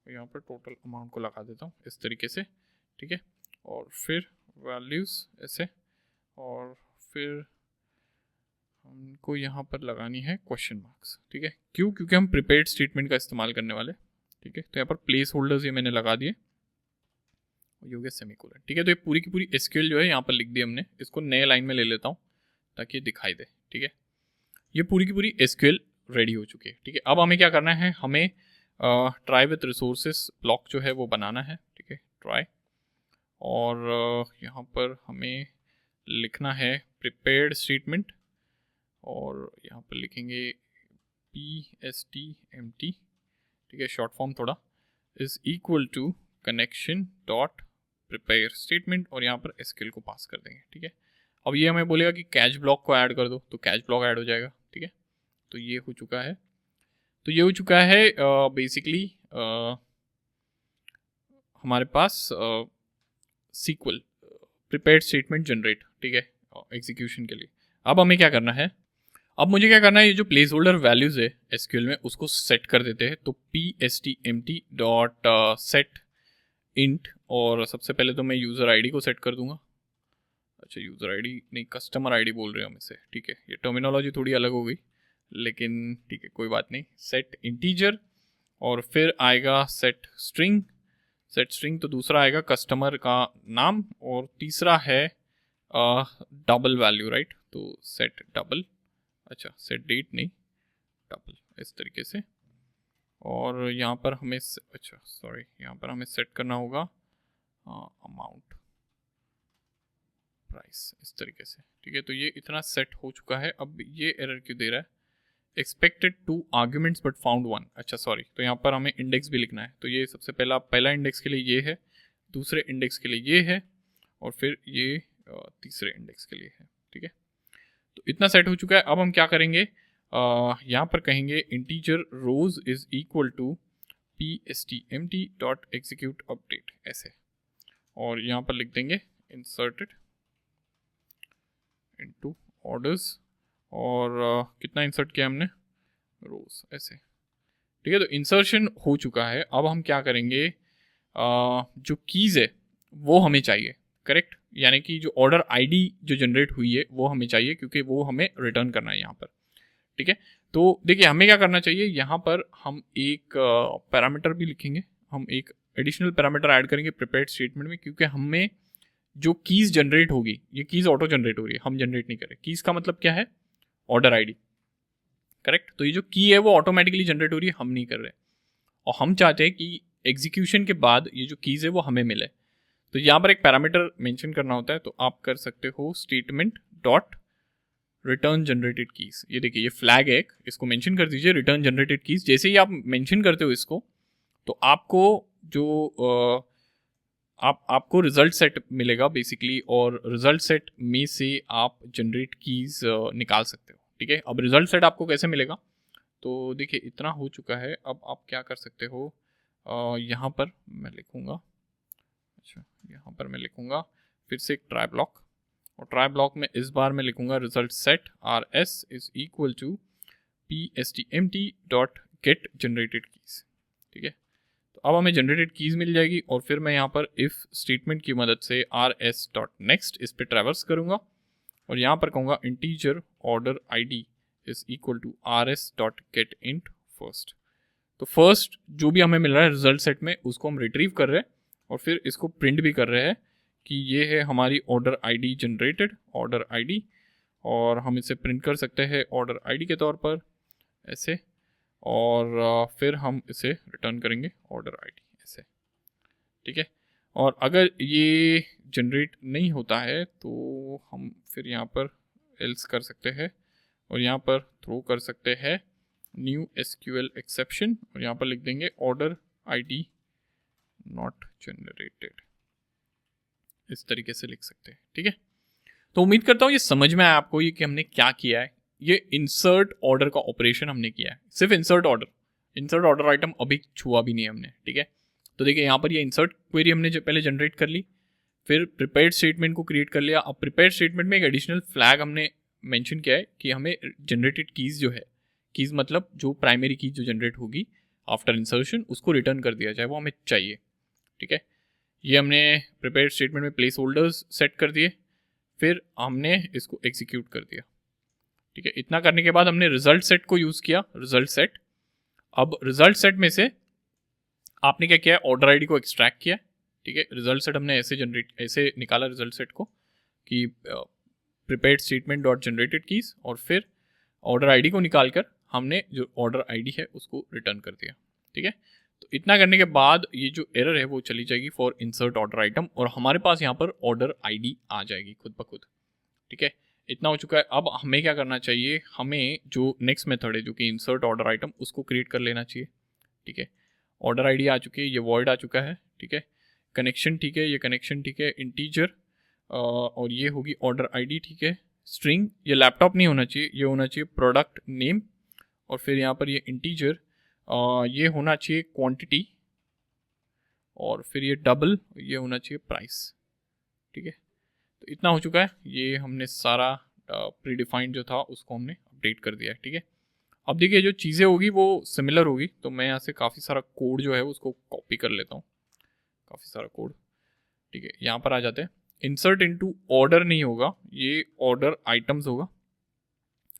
यहाँ पर टोटल अमाउंट को लगा देता हूँ इस तरीके से, ठीक है, और फिर वैल्यूज़ ऐसे, और फिर हमको यहाँ पर लगानी है क्वेश्चन मार्क्स, ठीक है। क्यों, क्योंकि हम प्रिपेयर्ड स्टेटमेंट का इस्तेमाल करने वाले, ठीक है। तो यहाँ पर प्लेस होल्डर्स ये मैंने लगा दिए, ये हो गया सेमीकोलन, ठीक है। तो ये पूरी की पूरी एसक्यूएल जो है यहाँ पर लिख दी हमने, इसको नए लाइन में ले लेता हूँ ताकि ये दिखाई दे, ठीक है। ये पूरी की पूरी एसक्यूएल रेडी हो चुकी है, ठीक है। अब हमें क्या करना है, हमें ट्राई विथ रिसोर्सेस ब्लॉक जो है वो बनाना है, ठीक है, ट्राई, और यहाँ पर हमें लिखना है प्रिपेयर्ड स्टेटमेंट, और यहाँ पर लिखेंगे PSTMT, ठीक है, शॉर्ट फॉर्म थोड़ा, is equal to connection dot prepare statement, और यहाँ पर एसक्यूएल को पास कर देंगे, ठीक है। अब ये हमें बोलेगा कि कैच ब्लॉक को ऐड कर दो, तो कैच ब्लॉक ऐड हो जाएगा, ठीक है। तो ये हो चुका है, तो ये हो चुका है बेसिकली हमारे पास सीक्वल प्रिपेयर्ड स्टेटमेंट जनरेट, ठीक है, एग्जीक्यूशन के लिए। अब हमें क्या करना है, अब मुझे क्या करना है, ये जो प्लेस होल्डर वैल्यूज है एसक्यूएल में उसको सेट कर देते हैं। तो PSTMT डॉट सेट इंट, और सबसे पहले तो मैं यूज़र आईडी को सेट कर दूंगा, अच्छा यूज़र आईडी नहीं कस्टमर आईडी बोल रहे हो हम इसे, ठीक है। ये टर्मिनोलॉजी थोड़ी अलग हो गई, लेकिन ठीक है कोई बात नहीं। सेट इंटीजर, और फिर आएगा सेट स्ट्रिंग, सेट स्ट्रिंग तो दूसरा आएगा कस्टमर का नाम, और तीसरा है डबल वैल्यू, राइट, तो सेट डबल, अच्छा सेट डेट नहीं डबल, इस तरीके से। और यहाँ पर हमें अच्छा सॉरी यहाँ पर हमें सेट करना होगा अमाउंट प्राइस, इस तरीके से, ठीक है। तो ये इतना सेट हो चुका है। अब ये एरर क्यों दे रहा है, एक्सपेक्टेड 2 आर्ग्यूमेंट्स बट फाउंड 1, अच्छा सॉरी, तो यहाँ पर हमें इंडेक्स भी लिखना है। तो ये सबसे पहला इंडेक्स के लिए ये है, दूसरे इंडेक्स के लिए ये है, और फिर ये तीसरे इंडेक्स के लिए है, ठीक है। तो इतना सेट हो चुका है। अब हम क्या करेंगे, यहाँ पर कहेंगे integer rows is equal to pstmt.execute update ऐसे, और यहाँ पर लिख देंगे इंसर्टेड इनटू ऑर्डर्स, और कितना इंसर्ट किया हमने, रोज ऐसे, ठीक है। तो इंसर्शन हो चुका है। अब हम क्या करेंगे, जो कीज़ है वो हमें चाहिए, करेक्ट, यानी कि जो ऑर्डर आईडी जो जनरेट हुई है वो हमें चाहिए, क्योंकि वो हमें रिटर्न करना है यहाँ पर, ठीक है। तो देखिए हमें क्या करना चाहिए, यहाँ पर हम एक पैरामीटर भी लिखेंगे, हम एक एडिशनल पैरामीटर ऐड करेंगे प्रिपेयर्ड स्टेटमेंट में, क्योंकि हमें जो कीज़ जनरेट होगी, ये कीज़ ऑटो जनरेट हो रही है, हम जनरेट नहीं कर रहे। कीज़ का मतलब क्या है, ऑर्डर आईडी, करेक्ट। तो ये जो की है वो ऑटोमेटिकली जनरेट हो रही है, हम नहीं कर रहे, और हम चाहते हैं कि एग्जीक्यूशन के बाद ये जो कीज़ है वो हमें मिले। तो यहाँ पर एक पैरामीटर मेंशन करना होता है, तो आप कर सकते हो statement dot return generated keys. ये देखिए ये फ्लैग है एक, इसको मेंशन कर दीजिए रिटर्न जनरेटेड कीज। जैसे ही आप मेंशन करते हो इसको, तो आपको जो आपको रिजल्ट सेट मिलेगा बेसिकली, और रिजल्ट सेट में से आप जनरेट कीज निकाल सकते हो, ठीक है। अब रिजल्ट सेट आपको कैसे मिलेगा, तो देखिए इतना हो चुका है। अब आप क्या कर सकते हो, यहाँ पर मैं लिखूँगा, अच्छा यहाँ पर मैं लिखूँगा फिर से एक ट्राई ब्लॉक, और ट्राई ब्लॉक में इस बार मैं लिखूँगा result set R S is equal to pstmt.get generated keys, ठीक है। तो अब हमें जनरेटेड कीज मिल जाएगी, और फिर मैं यहाँ पर इफ स्टेटमेंट की मदद से rs.next इस पर ट्रैवर्स करूँगा, और यहाँ पर कहूँगा integer order ID is equal to rs.getInt first. तो फर्स्ट जो भी हमें मिल रहा है रिजल्ट सेट में, उसको हम रिट्रीव कर रहे हैं, और फिर इसको प्रिंट भी कर रहे हैं कि ये है हमारी order ID generated, order ID, और हम इसे प्रिंट कर सकते हैं ऑर्डर आईडी के तौर पर ऐसे, और फिर हम इसे रिटर्न करेंगे ऑर्डर आईडी ऐसे, ठीक है। और अगर ये जनरेट नहीं होता है तो हम फिर यहाँ पर एल्स कर सकते हैं, और यहाँ पर थ्रो कर सकते हैं न्यू एसक्यूएल एक्सेप्शन, और यहाँ पर लिख देंगे ऑर्डर आईडी नॉट जनरेटेड, इस तरीके से लिख सकते हैं, ठीक है। तो उम्मीद करता हूँ ये समझ में आया आपको, ये कि हमने क्या किया है। ये इंसर्ट ऑर्डर का ऑपरेशन हमने किया है, सिर्फ इंसर्ट ऑर्डर आइटम अभी छुआ भी नहीं हमने, ठीक है। तो देखिए यहाँ पर ये इंसर्ट क्वेरी हमने जो पहले जनरेट कर ली, फिर प्रिपेयर्ड स्टेटमेंट को क्रिएट कर लिया। अब प्रिपेयर्ड स्टेटमेंट में एक एडिशनल फ्लैग हमने मेंशन किया है कि हमें जनरेटेड कीज जो है, कीज मतलब जो प्राइमरी कीज जो जनरेट होगी आफ्टर इंसर्शन, उसको रिटर्न कर दिया जाए, वो हमें चाहिए, ठीक है। ये हमने प्रिपेयर्ड स्टेटमेंट में प्लेस होल्डर्स सेट कर दिए, फिर हमने इसको एग्जीक्यूट कर दिया, ठीक है। इतना करने के बाद हमने रिजल्ट सेट को यूज़ किया, रिजल्ट सेट। अब रिजल्ट सेट में से आपने क्या किया है, ऑर्डर आईडी को एक्सट्रैक्ट किया, ठीक है। रिजल्ट सेट हमने ऐसे निकाला रिजल्ट सेट को कि prepared statement dot generated keys, और फिर ऑर्डर आईडी को निकाल कर हमने जो ऑर्डर आईडी है उसको रिटर्न कर दिया, ठीक है। तो इतना करने के बाद ये जो एरर है वो चली जाएगी फॉर इंसर्ट ऑर्डर आइटम, और हमारे पास यहाँ पर ऑर्डर आईडी आ जाएगी खुद ब खुद, ठीक है। इतना हो चुका है। अब हमें क्या करना चाहिए, हमें जो नेक्स्ट मेथड है जो कि इंसर्ट ऑर्डर आइटम, उसको क्रिएट कर लेना चाहिए, ठीक है। ऑर्डर आईडी आ चुकी है, ये वॉइड आ चुका है, ठीक है। कनेक्शन ठीक है, ये कनेक्शन ठीक है, इंटीजर, और ये होगी ऑर्डर आईडी, ठीक है। स्ट्रिंग, ये लैपटॉप नहीं होना चाहिए, ये होना चाहिए प्रोडक्ट नेम, और फिर यहाँ पर ये इंटीजर, ये होना चाहिए क्वांटिटी, और फिर ये डबल, ये होना चाहिए प्राइस, ठीक है। तो इतना हो चुका है। ये हमने सारा प्रीडिफाइंड जो था उसको हमने अपडेट कर दिया है, ठीक है। अब देखिए जो चीज़ें होगी वो सिमिलर होगी, तो मैं यहाँ से काफ़ी सारा कोड जो है उसको कॉपी कर लेता हूँ, काफ़ी सारा कोड, ठीक है। यहाँ पर आ जाते हैं, इंसर्ट इनटू ऑर्डर नहीं होगा, ये ऑर्डर आइटम्स होगा,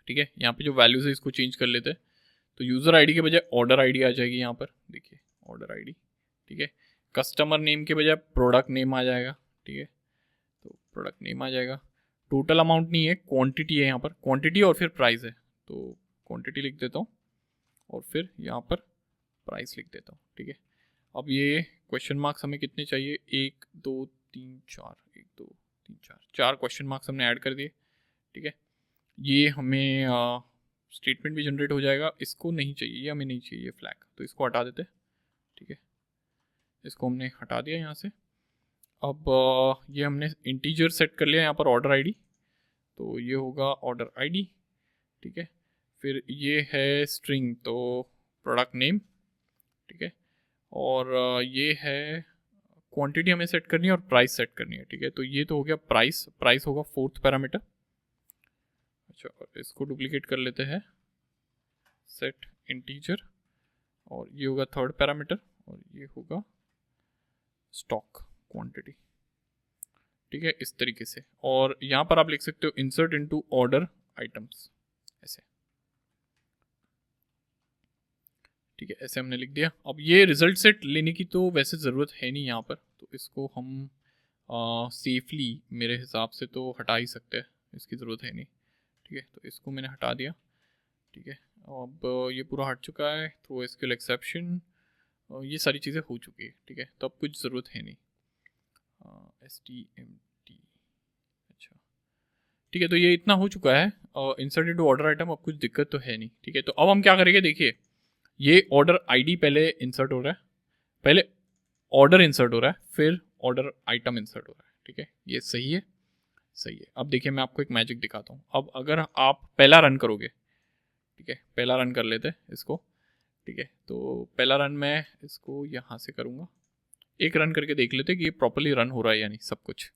ठीक है। यहाँ पे जो वैल्यूज है इसको चेंज कर लेते हैं, तो यूज़र आईडी के बजाय ऑर्डर आईडी आ जाएगी यहाँ पर, देखिए ऑर्डर आईडी, ठीक है। कस्टमर नेम के बजाय प्रोडक्ट नेम आ जाएगा, ठीक है। तो प्रोडक्ट नेम आ जाएगा। टोटल अमाउंट नहीं है, क्वांटिटी है यहाँ पर, क्वांटिटी और फिर प्राइस है, तो क्वांटिटी लिख देता हूँ, और फिर यहाँ पर प्राइस लिख देता हूँ, ठीक है। अब ये क्वेश्चन मार्क्स हमें कितने चाहिए, 1 2 3 4, 1 2 3 4, 4 क्वेश्चन मार्क्स हमने ऐड कर दिए, ठीक है। ये हमें स्टेटमेंट भी जनरेट हो जाएगा। इसको नहीं चाहिए, ये हमें नहीं चाहिए फ्लैग, तो इसको हटा देते, ठीक है। इसको हमने हटा दिया यहाँ से। अब ये हमने इंटीजर सेट कर लिया यहाँ पर ऑर्डर आईडी, तो ये होगा ऑर्डर आईडी, ठीक है। फिर ये है स्ट्रिंग, तो प्रोडक्ट नेम, ठीक है। और ये है क्वांटिटी हमें सेट करनी है और प्राइस सेट करनी है, ठीक है। तो ये तो हो गया प्राइस, प्राइस होगा 4th पैरामीटर। अच्छा, और इसको डुप्लीकेट कर लेते हैं, सेट इंटीजर, और ये होगा 3rd पैरामीटर, और ये होगा स्टॉक क्वांटिटी, ठीक है, इस तरीके से। और यहाँ पर आप लिख सकते हो इंसर्ट इनटू ऑर्डर आइटम्स, ऐसे, ठीक है, ऐसे हमने लिख दिया। अब ये रिजल्ट सेट लेने की तो वैसे ज़रूरत है नहीं यहाँ पर, तो इसको हम सेफली मेरे हिसाब से तो हटा ही सकते हैं, इसकी ज़रूरत है नहीं, ठीक है। तो इसको मैंने हटा दिया, ठीक है। अब ये पूरा हट चुका है, थ्रो एसक्यूएल एक्सेप्शन, ये सारी चीज़ें हो चुकी है, ठीक है। तो अब कुछ ज़रूरत है नहीं, STMT, अच्छा, ठीक है। तो ये इतना हो चुका है, इंसर्ट इनटू ऑर्डर आइटम, अब कुछ दिक्कत तो है नहीं, ठीक है। तो अब हम क्या करेंगे, देखिए ये ऑर्डर आईडी पहले इंसर्ट हो रहा है, पहले ऑर्डर इंसर्ट हो रहा है, फिर ऑर्डर आइटम इंसर्ट हो रहा है, ठीक है। ये सही है, सही है। अब देखिए मैं आपको एक मैजिक दिखाता हूँ। अब अगर आप पहला रन करोगे, ठीक है, पहला रन कर लेते हैं इसको, ठीक है। तो पहला रन मैं इसको यहाँ से करूँगा, एक रन करके देख लेते कि ये प्रॉपरली रन हो रहा है या नहीं। सब कुछ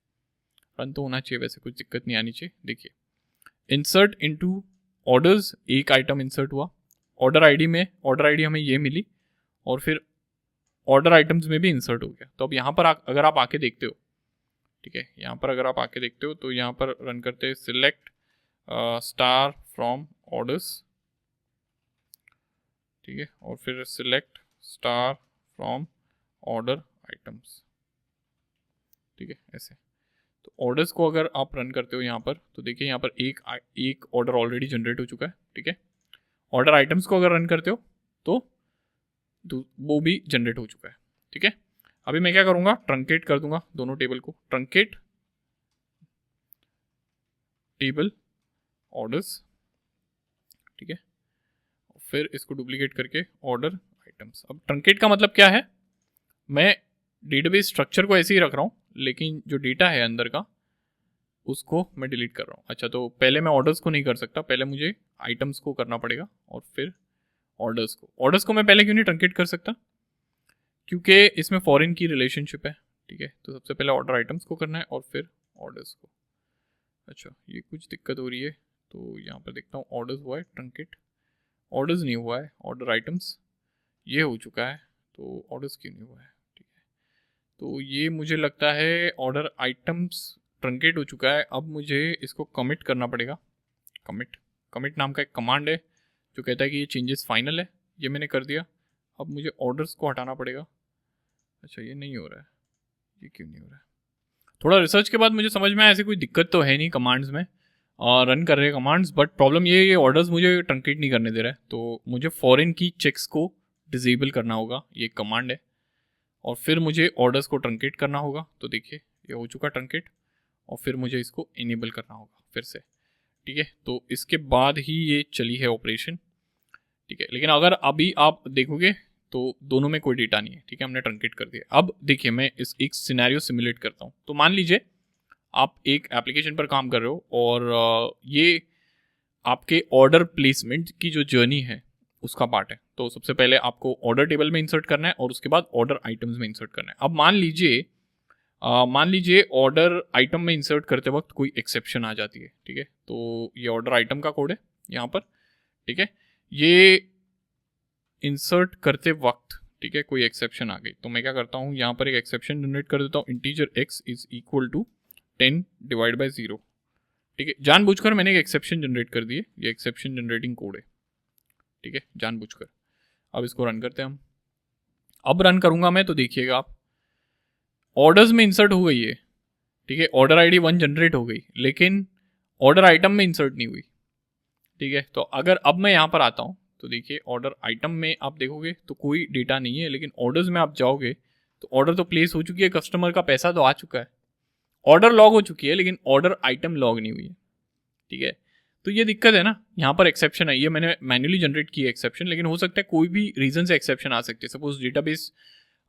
रन तो होना चाहिए, वैसे कुछ दिक्कत नहीं आनी चाहिए। देखिए इंसर्ट इनटू ऑर्डर्स, एक आइटम इंसर्ट हुआ, ऑर्डर आईडी में ऑर्डर आईडी हमें ये मिली, और फिर ऑर्डर आइटम्स में भी इंसर्ट हो गया। तो अब यहाँ पर अगर आप आके देखते हो, ठीक है, यहाँ पर अगर आप आके देखते हो तो यहाँ पर रन करते हैं सिलेक्ट स्टार फ्रॉम ऑर्डर्स, ठीक है, और फिर select star from order items, ठीक है, ऐसे। तो ऑर्डर्स को अगर आप रन करते हो यहाँ पर, तो देखिए यहाँ पर एक ऑर्डर ऑलरेडी जनरेट हो चुका है, ठीक है। ऑर्डर आइटम्स को अगर रन करते हो तो वो भी जनरेट हो चुका है, ठीक है। अभी मैं क्या करूँगा, ट्रंकेट कर दूंगा दोनों टेबल को, ट्रंकेट टेबल ऑर्डर्स, ठीक है, फिर इसको डुप्लीकेट करके ऑर्डर आइटम्स। अब ट्रंकेट का मतलब क्या है, मैं डेटाबेस स्ट्रक्चर को ऐसे ही रख रहा हूँ, लेकिन जो डेटा है अंदर का उसको मैं डिलीट कर रहा हूँ। अच्छा, तो पहले मैं ऑर्डर्स को नहीं कर सकता, पहले मुझे आइटम्स को करना पड़ेगा, और फिर ऑर्डर्स को मैं पहले क्यों नहीं ट्रंकेट कर सकता, क्योंकि इसमें फॉरेन की रिलेशनशिप है, ठीक है। तो सबसे पहले ऑर्डर आइटम्स को करना है और फिर ऑर्डर्स को। अच्छा, ये कुछ दिक्कत हो रही है, तो यहाँ पर देखता हूँ ऑर्डर्स हुआ है ट्रंकेट, ऑर्डर्स नहीं हुआ है, ऑर्डर आइटम्स ये हो चुका है, तो ऑर्डर्स क्यों नहीं हुआ है, ठीक है। तो ये मुझे लगता है ऑर्डर आइटम्स ट्रंकेट हो चुका है। अब मुझे इसको कमिट करना पड़ेगा, कमिट नाम का एक कमांड है जो कहता है कि ये चेंजेस फाइनल है, ये मैंने कर दिया। अब मुझे ऑर्डर्स को हटाना पड़ेगा। अच्छा, ये नहीं हो रहा है, ये क्यों नहीं हो रहा है। थोड़ा रिसर्च के बाद मुझे समझ में आया ऐसी कोई दिक्कत तो है नहीं कमांड्स में, और रन कर रहे हैं कमांड्स, बट प्रॉब्लम ये ऑर्डर्स मुझे ट्रंकेट नहीं करने दे रहा है, तो मुझे फॉरेन की चेक्स को डिसेबल करना होगा, ये कमांड है, और फिर मुझे ऑर्डर्स को ट्रंकेट करना होगा। तो देखिए ये हो चुका ट्रंकेट, और फिर मुझे इसको इनेबल करना होगा फिर से, ठीक है। तो इसके बाद ही ये चली है ऑपरेशन, ठीक है। लेकिन अगर अभी आप देखोगे तो दोनों में कोई डेटा नहीं है, ठीक है, हमने ट्रंकेट कर दिया। अब देखिए मैं इस एक सिनेरियो सिमुलेट करता हूँ। तो मान लीजिए आप एक एप्लीकेशन पर काम कर रहे हो, और ये आपके ऑर्डर प्लेसमेंट की जो जर्नी है उसका पार्ट है। तो सबसे पहले आपको ऑर्डर टेबल में इंसर्ट करना है, और उसके बाद ऑर्डर आइटम्स में इंसर्ट करना है। अब मान लीजिए ऑर्डर आइटम में इंसर्ट करते वक्त कोई एक्सेप्शन आ जाती है, ठीक है। तो ये ऑर्डर आइटम का कोड है यहाँ पर, ठीक है। ये इंसर्ट करते वक्त, ठीक है, कोई एक्सेप्शन आ गई, तो मैं क्या करता हूँ, यहाँ पर एक एक्सेप्शन जनरेट कर देता हूँ, integer x is equal to 10 divide by 0, ठीक है। जानबूझकर मैंने एक एक्सेप्शन जनरेट कर दी है, ये एक्सेप्शन जनरेटिंग कोड है, ठीक है, जानबूझकर। अब इसको रन करते हैं हम। अब रन करूंगा मैं, तो देखिएगा आप ऑर्डर्स में इंसर्ट हो गई है, ठीक है, ऑर्डर आईडी 1 जनरेट हो गई, लेकिन ऑर्डर आइटम में इंसर्ट नहीं हुई, ठीक है। तो अगर अब मैं यहाँ पर आता हूँ, तो देखिए ऑर्डर आइटम में आप देखोगे तो कोई डेटा नहीं है, लेकिन ऑर्डर्स में आप जाओगे तो ऑर्डर तो प्लेस हो चुकी है, कस्टमर का पैसा तो आ चुका है, ऑर्डर लॉग हो चुकी है, लेकिन ऑर्डर आइटम लॉग नहीं हुई है, ठीक है। तो ये दिक्कत है ना, यहाँ पर एक्सेप्शन आई है, मैंने मैन्युअली जनरेट की है एक्सेप्शन, लेकिन हो सकता है कोई भी रीजन से एक्सेप्शन आ सकती है। सपोज डेटाबेस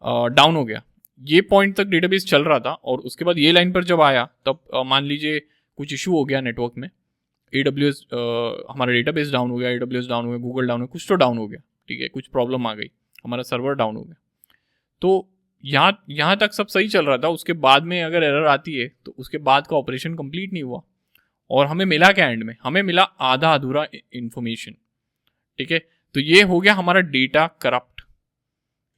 डाउन हो गया, ये पॉइंट तक डेटाबेस चल रहा था और उसके बाद ये लाइन पर जब आया तब मान लीजिए कुछ इशू हो गया नेटवर्क में, AWS हमारा डेटाबेस डाउन हो गया, AWS डाउन हो गया, गूगल डाउन हो गया, कुछ तो डाउन हो गया, ठीक है, कुछ प्रॉब्लम आ गई, हमारा सर्वर डाउन हो गया। तो यहाँ तक सब सही चल रहा था, उसके बाद में अगर एरर आती है तो उसके बाद का ऑपरेशन कंप्लीट नहीं हुआ और हमें मिला क्या एंड में, हमें मिला आधा अधूरा इन्फॉर्मेशन, ठीक है। तो ये हो गया हमारा डेटा करप्ट,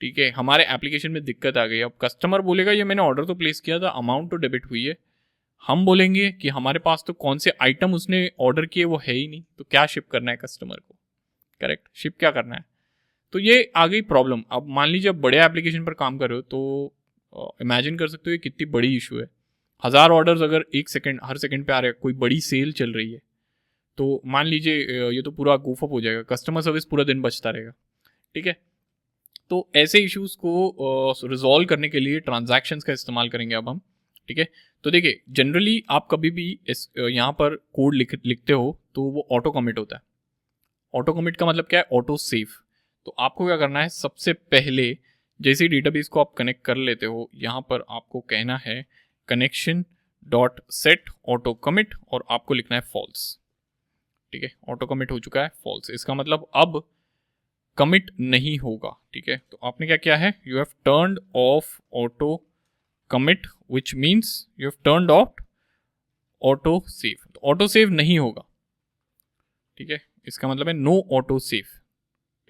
ठीक है, हमारे एप्लीकेशन में दिक्कत आ गई। अब कस्टमर बोलेगा ये मैंने ऑर्डर तो प्लेस किया था, अमाउंट तो डेबिट हुई है, हम बोलेंगे कि हमारे पास तो कौन से आइटम उसने ऑर्डर किए वो है ही नहीं, तो क्या शिप करना है कस्टमर को, करेक्ट, शिप क्या करना है। तो ये आ गई प्रॉब्लम। अब मान लीजिए आप बड़े एप्लीकेशन पर काम कर रहे हो तो इमेजिन कर सकते हो ये कितनी बड़ी इशू है। 1000 ऑर्डर्स अगर हर सेकंड पे आ रहे हैं, कोई बड़ी सेल चल रही है, तो मान लीजिए ये तो पूरा गूफअप हो जाएगा, कस्टमर सर्विस पूरा दिन बचता रहेगा, ठीक है। तो ऐसे इश्यूज को रिजॉल्व करने के लिए ट्रांजैक्शंस का इस्तेमाल करेंगे अब हम, ठीक है। तो देखिए जनरली आप कभी भी यहाँ पर कोड लिखते हो तो वो ऑटो कमिट होता है। ऑटो कमिट का मतलब क्या है, ऑटो सेव। तो आपको क्या करना है, सबसे पहले जैसे ही डेटाबेस को आप कनेक्ट कर लेते हो, यहाँ पर आपको कहना है connection dot set auto commit और आपको लिखना है फॉल्स, ठीक है। ऑटो कमिट हो चुका है फॉल्स, इसका मतलब अब कमिट नहीं होगा, ठीक है। तो आपने क्या किया है, you have turned of auto commit which means you have turned of auto save. तो ऑटो सेव नहीं होगा, ठीक है, इसका मतलब है नो ऑटो सेव,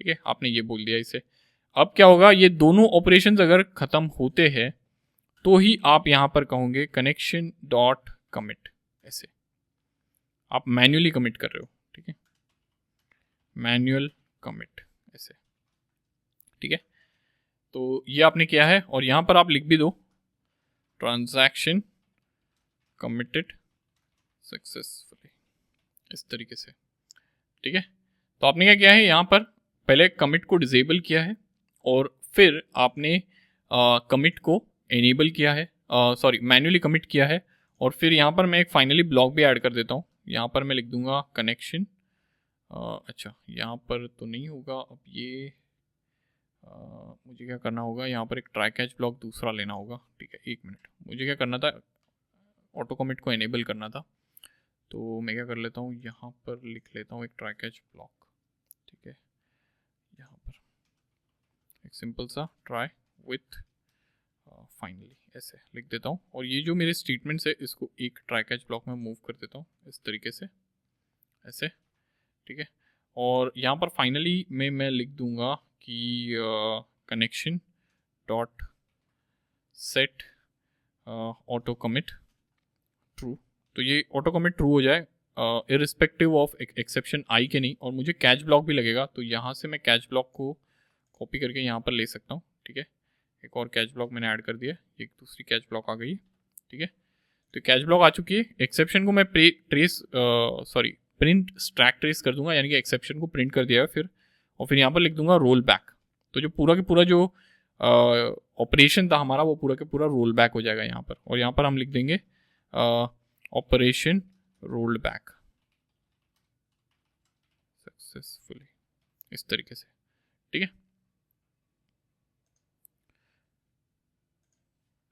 ठीक है, आपने ये बोल दिया इसे। अब क्या होगा, ये दोनों ऑपरेशंस अगर खत्म होते हैं तो ही आप यहां पर कहोगे कनेक्शन डॉट कमिट, ऐसे आप मैन्युअली कमिट कर रहे हो, ठीक है, मैन्युअल कमिट ऐसे, ठीक है। तो ये आपने किया है और यहां पर आप लिख भी दो ट्रांजैक्शन कमिटेड सक्सेसफुली, इस तरीके से, ठीक है। तो आपने क्या किया है, यहाँ पर पहले कमिट को डिसेबल किया है और फिर आपने कमिट को एनेबल किया है, सॉरी मैन्युअली कमिट किया है। और फिर यहाँ पर मैं एक फाइनली ब्लॉक भी ऐड कर देता हूँ, यहाँ पर मैं लिख दूंगा कनेक्शन, अच्छा यहाँ पर तो नहीं होगा, अब ये मुझे क्या करना होगा, यहाँ पर एक ट्राई कैच ब्लॉक दूसरा लेना होगा, ठीक है। एक मिनट, मुझे क्या करना था, ऑटो कमिट को एनेबल करना था, तो मैं क्या कर लेता हूँ, यहाँ पर लिख लेता हूँ एक ट्राई कैच ब्लॉक, ठीक है। यहाँ पर एक सिंपल सा ट्राई विथ फाइनली ऐसे लिख देता हूँ और ये जो मेरे स्टेटमेंट्स है इसको एक ट्राई कैच ब्लॉक में मूव कर देता हूँ इस तरीके से, ऐसे, ठीक है। और यहाँ पर फाइनली में मैं लिख दूंगा कि connection dot set auto commit true. तो ये ऑटो कमिट ट्रू हो जाए इरिस्पेक्टिव ऑफ एक्सेप्शन आई के नहीं, और मुझे कैच ब्लॉक भी लगेगा, तो यहाँ से मैं कैच ब्लॉक को कॉपी करके यहाँ पर ले सकता हूँ, ठीक है। एक और कैच ब्लॉक मैंने ऐड कर दिया, एक दूसरी कैच ब्लॉक आ गई, ठीक है। तो कैच ब्लॉक आ चुकी है, एक्सेप्शन को मैं प्रिंट स्टैक ट्रेस कर दूंगा, यानी कि एक्सेप्शन को प्रिंट कर दिया है फिर, और फिर यहाँ पर लिख दूंगा रोल बैक। तो जो पूरा के पूरा जो ऑपरेशन था हमारा वो पूरा के पूरा रोल बैक हो जाएगा यहाँ पर, और यहाँ पर हम लिख देंगे ऑपरेशन रोल्ड बैक सक्सेसफुली, इस तरीके से, ठीक है,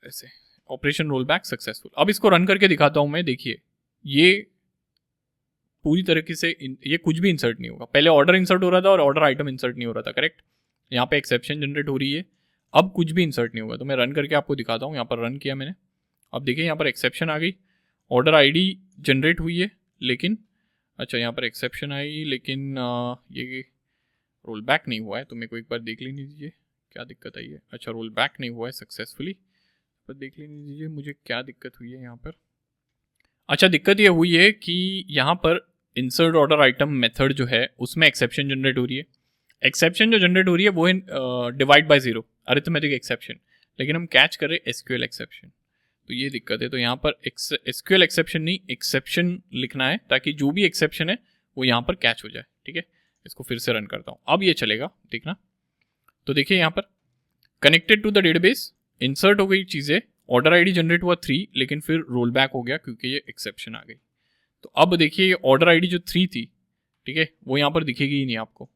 ऐसे ऑपरेशन रोल बैक सक्सेसफुल। अब इसको रन करके दिखाता हूं मैं, देखिए ये पूरी तरीके से ये कुछ भी इंसर्ट नहीं होगा। पहले ऑर्डर इंसर्ट हो रहा था और ऑर्डर आइटम इंसर्ट नहीं हो रहा था, करेक्ट। यहाँ पे एक्सेप्शन जनरेट हो रही है, अब कुछ भी इंसर्ट नहीं होगा। तो मैं रन करके आपको दिखाता हूँ, यहाँ पर रन किया मैंने, अब देखिए यहाँ पर एक्सेप्शन आ गई, ऑर्डर आईडी जनरेट हुई है, लेकिन अच्छा यहाँ पर एक्सेप्शन आई, लेकिन ये रोल बैक नहीं हुआ है। तो मेरे को एक बार देख लेने दीजिए क्या दिक्कत आई है। अच्छा रोल बैक नहीं हुआ है सक्सेसफुली, पर देख लेने दीजिए मुझे क्या दिक्कत हुई है यहाँ पर। अच्छा दिक्कत ये हुई है कि यहाँ पर इंसर्ट ऑर्डर आइटम मेथड जो है उसमें एक्सेप्शन जनरेट हो रही है। एक्सेप्शन जो जनरेट हो रही है वो है डिवाइड बाय 0 अरिथमेटिक एक्सेप्शन, लेकिन हम कैच कर रहे एसक्यूएल एक्सेप्शन, तो ये दिक्कत है। तो यहाँ पर एसक्यूएल एक्सेप्शन नहीं एक्सेप्शन लिखना है, ताकि जो भी एक्सेप्शन है वो यहाँ पर कैच हो जाए, ठीक है। इसको फिर से रन करता हूँ, अब ये चलेगा, देखना। तो देखिए यहाँ पर connected to the database insert हो गई चीज़ें, ऑर्डर आईडी जनरेट हुआ 3, लेकिन फिर रोल बैक हो गया क्योंकि ये एक्सेप्शन आ गई। तो अब देखिए ये ऑर्डर आईडी जो 3 थी, ठीक है, वो यहाँ पर दिखेगी ही नहीं आपको।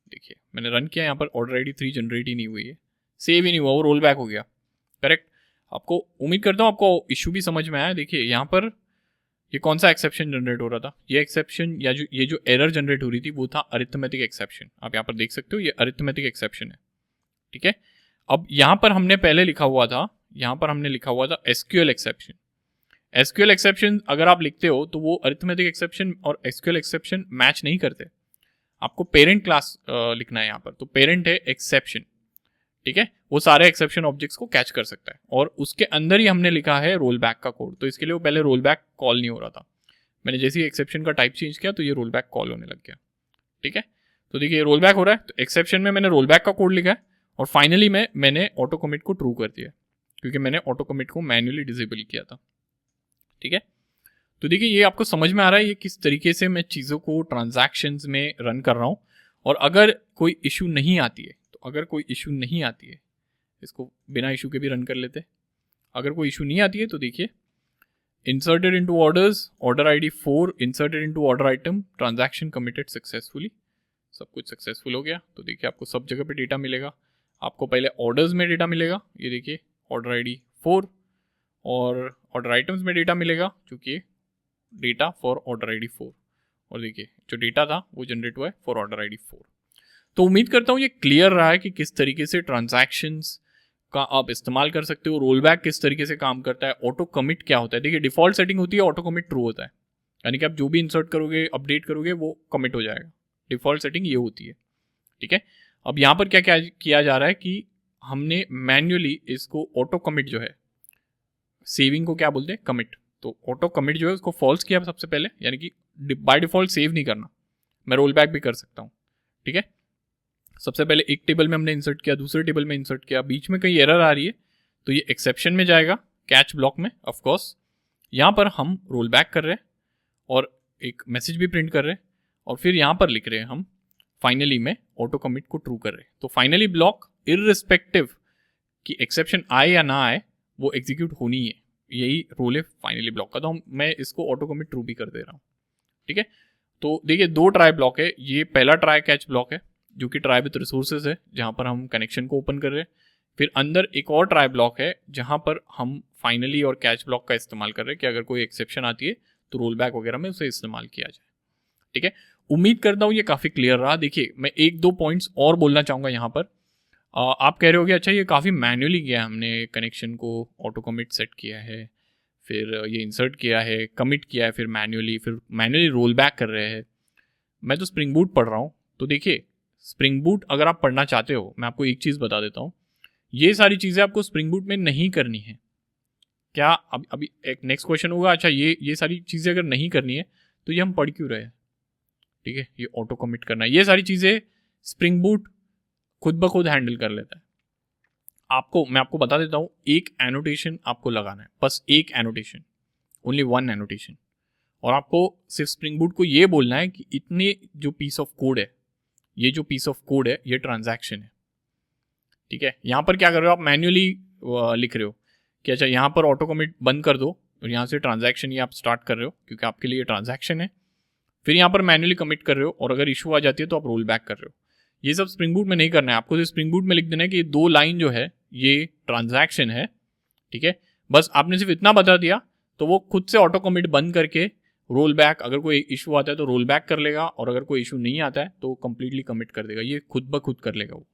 देखिए मैंने रन किया, यहाँ पर ऑर्डर आईडी 3 जनरेट ही नहीं हुई है, सेव ही नहीं हुआ, वो रोल बैक हो गया। करेक्ट। आपको उम्मीद करता हूँ आपको इशू भी समझ में आया। देखिए यहाँ पर ये कौन सा एक्सेप्शन जनरेट हो रहा था, ये एक्सेप्शन या ये जो एरर जनरेट हो रही थी वो था अरिथमेटिक एक्सेप्शन। आप यहाँ पर देख सकते हो ये अरिथमेटिक एक्सेप्शन है, ठीक है। अब यहाँ पर हमने पहले लिखा हुआ था, यहाँ पर हमने लिखा हुआ था एसक्यूएल एक्सेप्शन। एसक्यूएल एक्सेप्शन अगर आप लिखते हो तो वो अरिथमेटिक एक्सेप्शन और एसक्यूएल एक्सेप्शन मैच नहीं करते। आपको पेरेंट क्लास लिखना है यहाँ पर, तो पेरेंट है एक्सेप्शन, ठीक है, वो सारे एक्सेप्शन ऑब्जेक्ट्स को कैच कर सकता है। और उसके अंदर ही हमने लिखा है रोल बैक का कोड, तो इसके लिए वो पहले रोल बैक कॉल नहीं हो रहा था। मैंने जैसे ही एक्सेप्शन का टाइप चेंज किया तो ये रोल बैक कॉल होने लग गया, ठीक है। तो देखिए रोल बैक हो रहा है, तो एक्सेप्शन में मैंने रोल बैक का कोड लिखा है और फाइनली मैंने ऑटो कमिट को ट्रू कर दिया क्योंकि मैंने ऑटो कमिट को मैन्युअली डिसेबल किया था, ठीक है। तो देखिए ये आपको समझ में आ रहा है ये किस तरीके से मैं चीज़ों को ट्रांजैक्शंस में रन कर रहा हूँ। और अगर कोई इशू नहीं आती है, तो अगर कोई इशू नहीं आती है, इसको बिना इशू के भी रन कर लेते हैं। अगर कोई इशू नहीं आती है तो देखिए inserted into orders, order ID 4 inserted into order item, transaction committed successfully, सब कुछ सक्सेसफुल हो गया। तो देखिए आपको सब जगह पे डेटा मिलेगा। आपको पहले ऑर्डर्स में डेटा मिलेगा, ये देखिए ऑर्डर आईडी 4, और ऑर्डर आइटम्स में डेटा मिलेगा चूँकि डेटा फॉर ऑर्डर आईडी 4, और देखिए जो डेटा था वो जनरेट हुआ है फॉर ऑर्डर आईडी 4। तो उम्मीद करता हूँ ये क्लियर रहा है कि किस तरीके से ट्रांजैक्शंस का आप इस्तेमाल कर सकते हो, रोल बैक किस तरीके से काम करता है, ऑटो कमिट क्या होता है। देखिए डिफॉल्ट सेटिंग होती है ऑटो कमिट ट्रू होता है, यानी कि आप जो भी इंसर्ट करोगे अपडेट करोगे वो कमिट हो जाएगा। डिफॉल्ट सेटिंग ये होती है, ठीक है। अब यहाँ पर क्या क्या किया जा रहा है कि हमने मैन्युअली इसको ऑटो कमिट जो है, सेविंग को क्या बोलते हैं, कमिट, तो ऑटो कमिट जो है उसको फॉल्स किया सबसे पहले, यानी कि बाय डिफॉल्ट सेव नहीं करना, मैं रोल बैक भी कर सकता हूँ, ठीक है। सबसे पहले एक टेबल में हमने इंसर्ट किया, दूसरे टेबल में इंसर्ट किया, बीच में कहीं एरर आ रही है तो ये एक्सेप्शन में जाएगा, कैच ब्लॉक में ऑफ कोर्स। यहाँ पर हम रोल बैक कर रहे हैं और एक मैसेज भी प्रिंट कर रहे हैं, और फिर यहाँ पर लिख रहे हैं हम फाइनली में ऑटो कमिट को ट्रू कर रहे हैं। तो फाइनली ब्लॉक इररिस्पेक्टिव कि एक्सेप्शन आए या ना आए वो एग्जीक्यूट होनी है, यही रोल है फाइनली ब्लॉक का। तो मैं इसको ऑटो कमिट ट्रू भी कर दे रहा हूँ, ठीक है। तो देखिए दो ट्राई ब्लॉक है, ये पहला ट्राई कैच ब्लॉक है जो कि ट्राई विथ रिसोर्सेज है, जहाँ पर हम कनेक्शन को ओपन कर रहे हैं। फिर अंदर एक और ट्राई ब्लॉक है जहाँ पर हम फाइनली और कैच ब्लॉक का इस्तेमाल कर रहे हैं कि अगर कोई एक्सेप्शन आती है तो रोल बैक वगैरह में उसे इस्तेमाल किया जाए, ठीक है। उम्मीद करता हूँ ये काफ़ी क्लियर रहा। देखिए मैं एक दो पॉइंट्स और बोलना चाहूँगा यहाँ पर। आप कह रहे हो कि अच्छा ये काफ़ी मैन्युअली किया है हमने, कनेक्शन को ऑटो कमिट सेट किया है, फिर ये इंसर्ट किया है, कमिट किया है, फिर मैन्युअली रोल बैक कर रहे हैं। मैं तो स्प्रिंग बूट पढ़ रहा हूँ, तो देखिए स्प्रिंग बूट अगर आप पढ़ना चाहते हो, मैं आपको एक चीज़ बता देता हूँ, ये सारी चीज़ें आपको स्प्रिंग बूट में नहीं करनी है। क्या अभी एक नेक्स्ट क्वेश्चन होगा, अच्छा ये सारी चीज़ें अगर नहीं करनी है तो ये हम पढ़ क्यों रहे हैं, ठीक है। ये ऑटो कमिट करना है, ये सारी चीज़ें स्प्रिंग बूट खुद ब खुद हैंडल कर लेता है। मैं आपको बता देता हूँ, एक एनोटेशन आपको लगाना है, बस एक एनोटेशन, ओनली वन एनोटेशन, और आपको सिर्फ स्प्रिंग बूट को ये बोलना है कि इतने जो पीस ऑफ कोड है, ये जो पीस ऑफ कोड है ये ट्रांजैक्शन है, ठीक है। यहाँ पर क्या कर रहे हो आप, मैन्युअली लिख रहे हो कि अच्छा यहाँ पर ऑटो कमिट बंद कर दो और यहाँ से ट्रांजैक्शन ये आप स्टार्ट कर रहे हो क्योंकि आपके लिए ट्रांजैक्शन है। फिर यहाँ पर मैन्युअली कमिट कर रहे हो और अगर इशू आ जाती है तो आप रोल बैक कर रहे हो। ये सब स्प्रिंग बूट में नहीं करना है आपको, स्प्रिंग बूट में लिख देना है कि ये दो लाइन जो है ये ट्रांजैक्शन है, ठीक है। बस आपने सिर्फ इतना बता दिया तो वो खुद से ऑटो कमिट बंद करके रोल बैक, अगर कोई इशू आता है तो रोल बैक कर लेगा, और अगर कोई इशू नहीं आता है तो कंप्लीटली कमिट कर देगा, ये खुद ब खुद कर लेगा वो।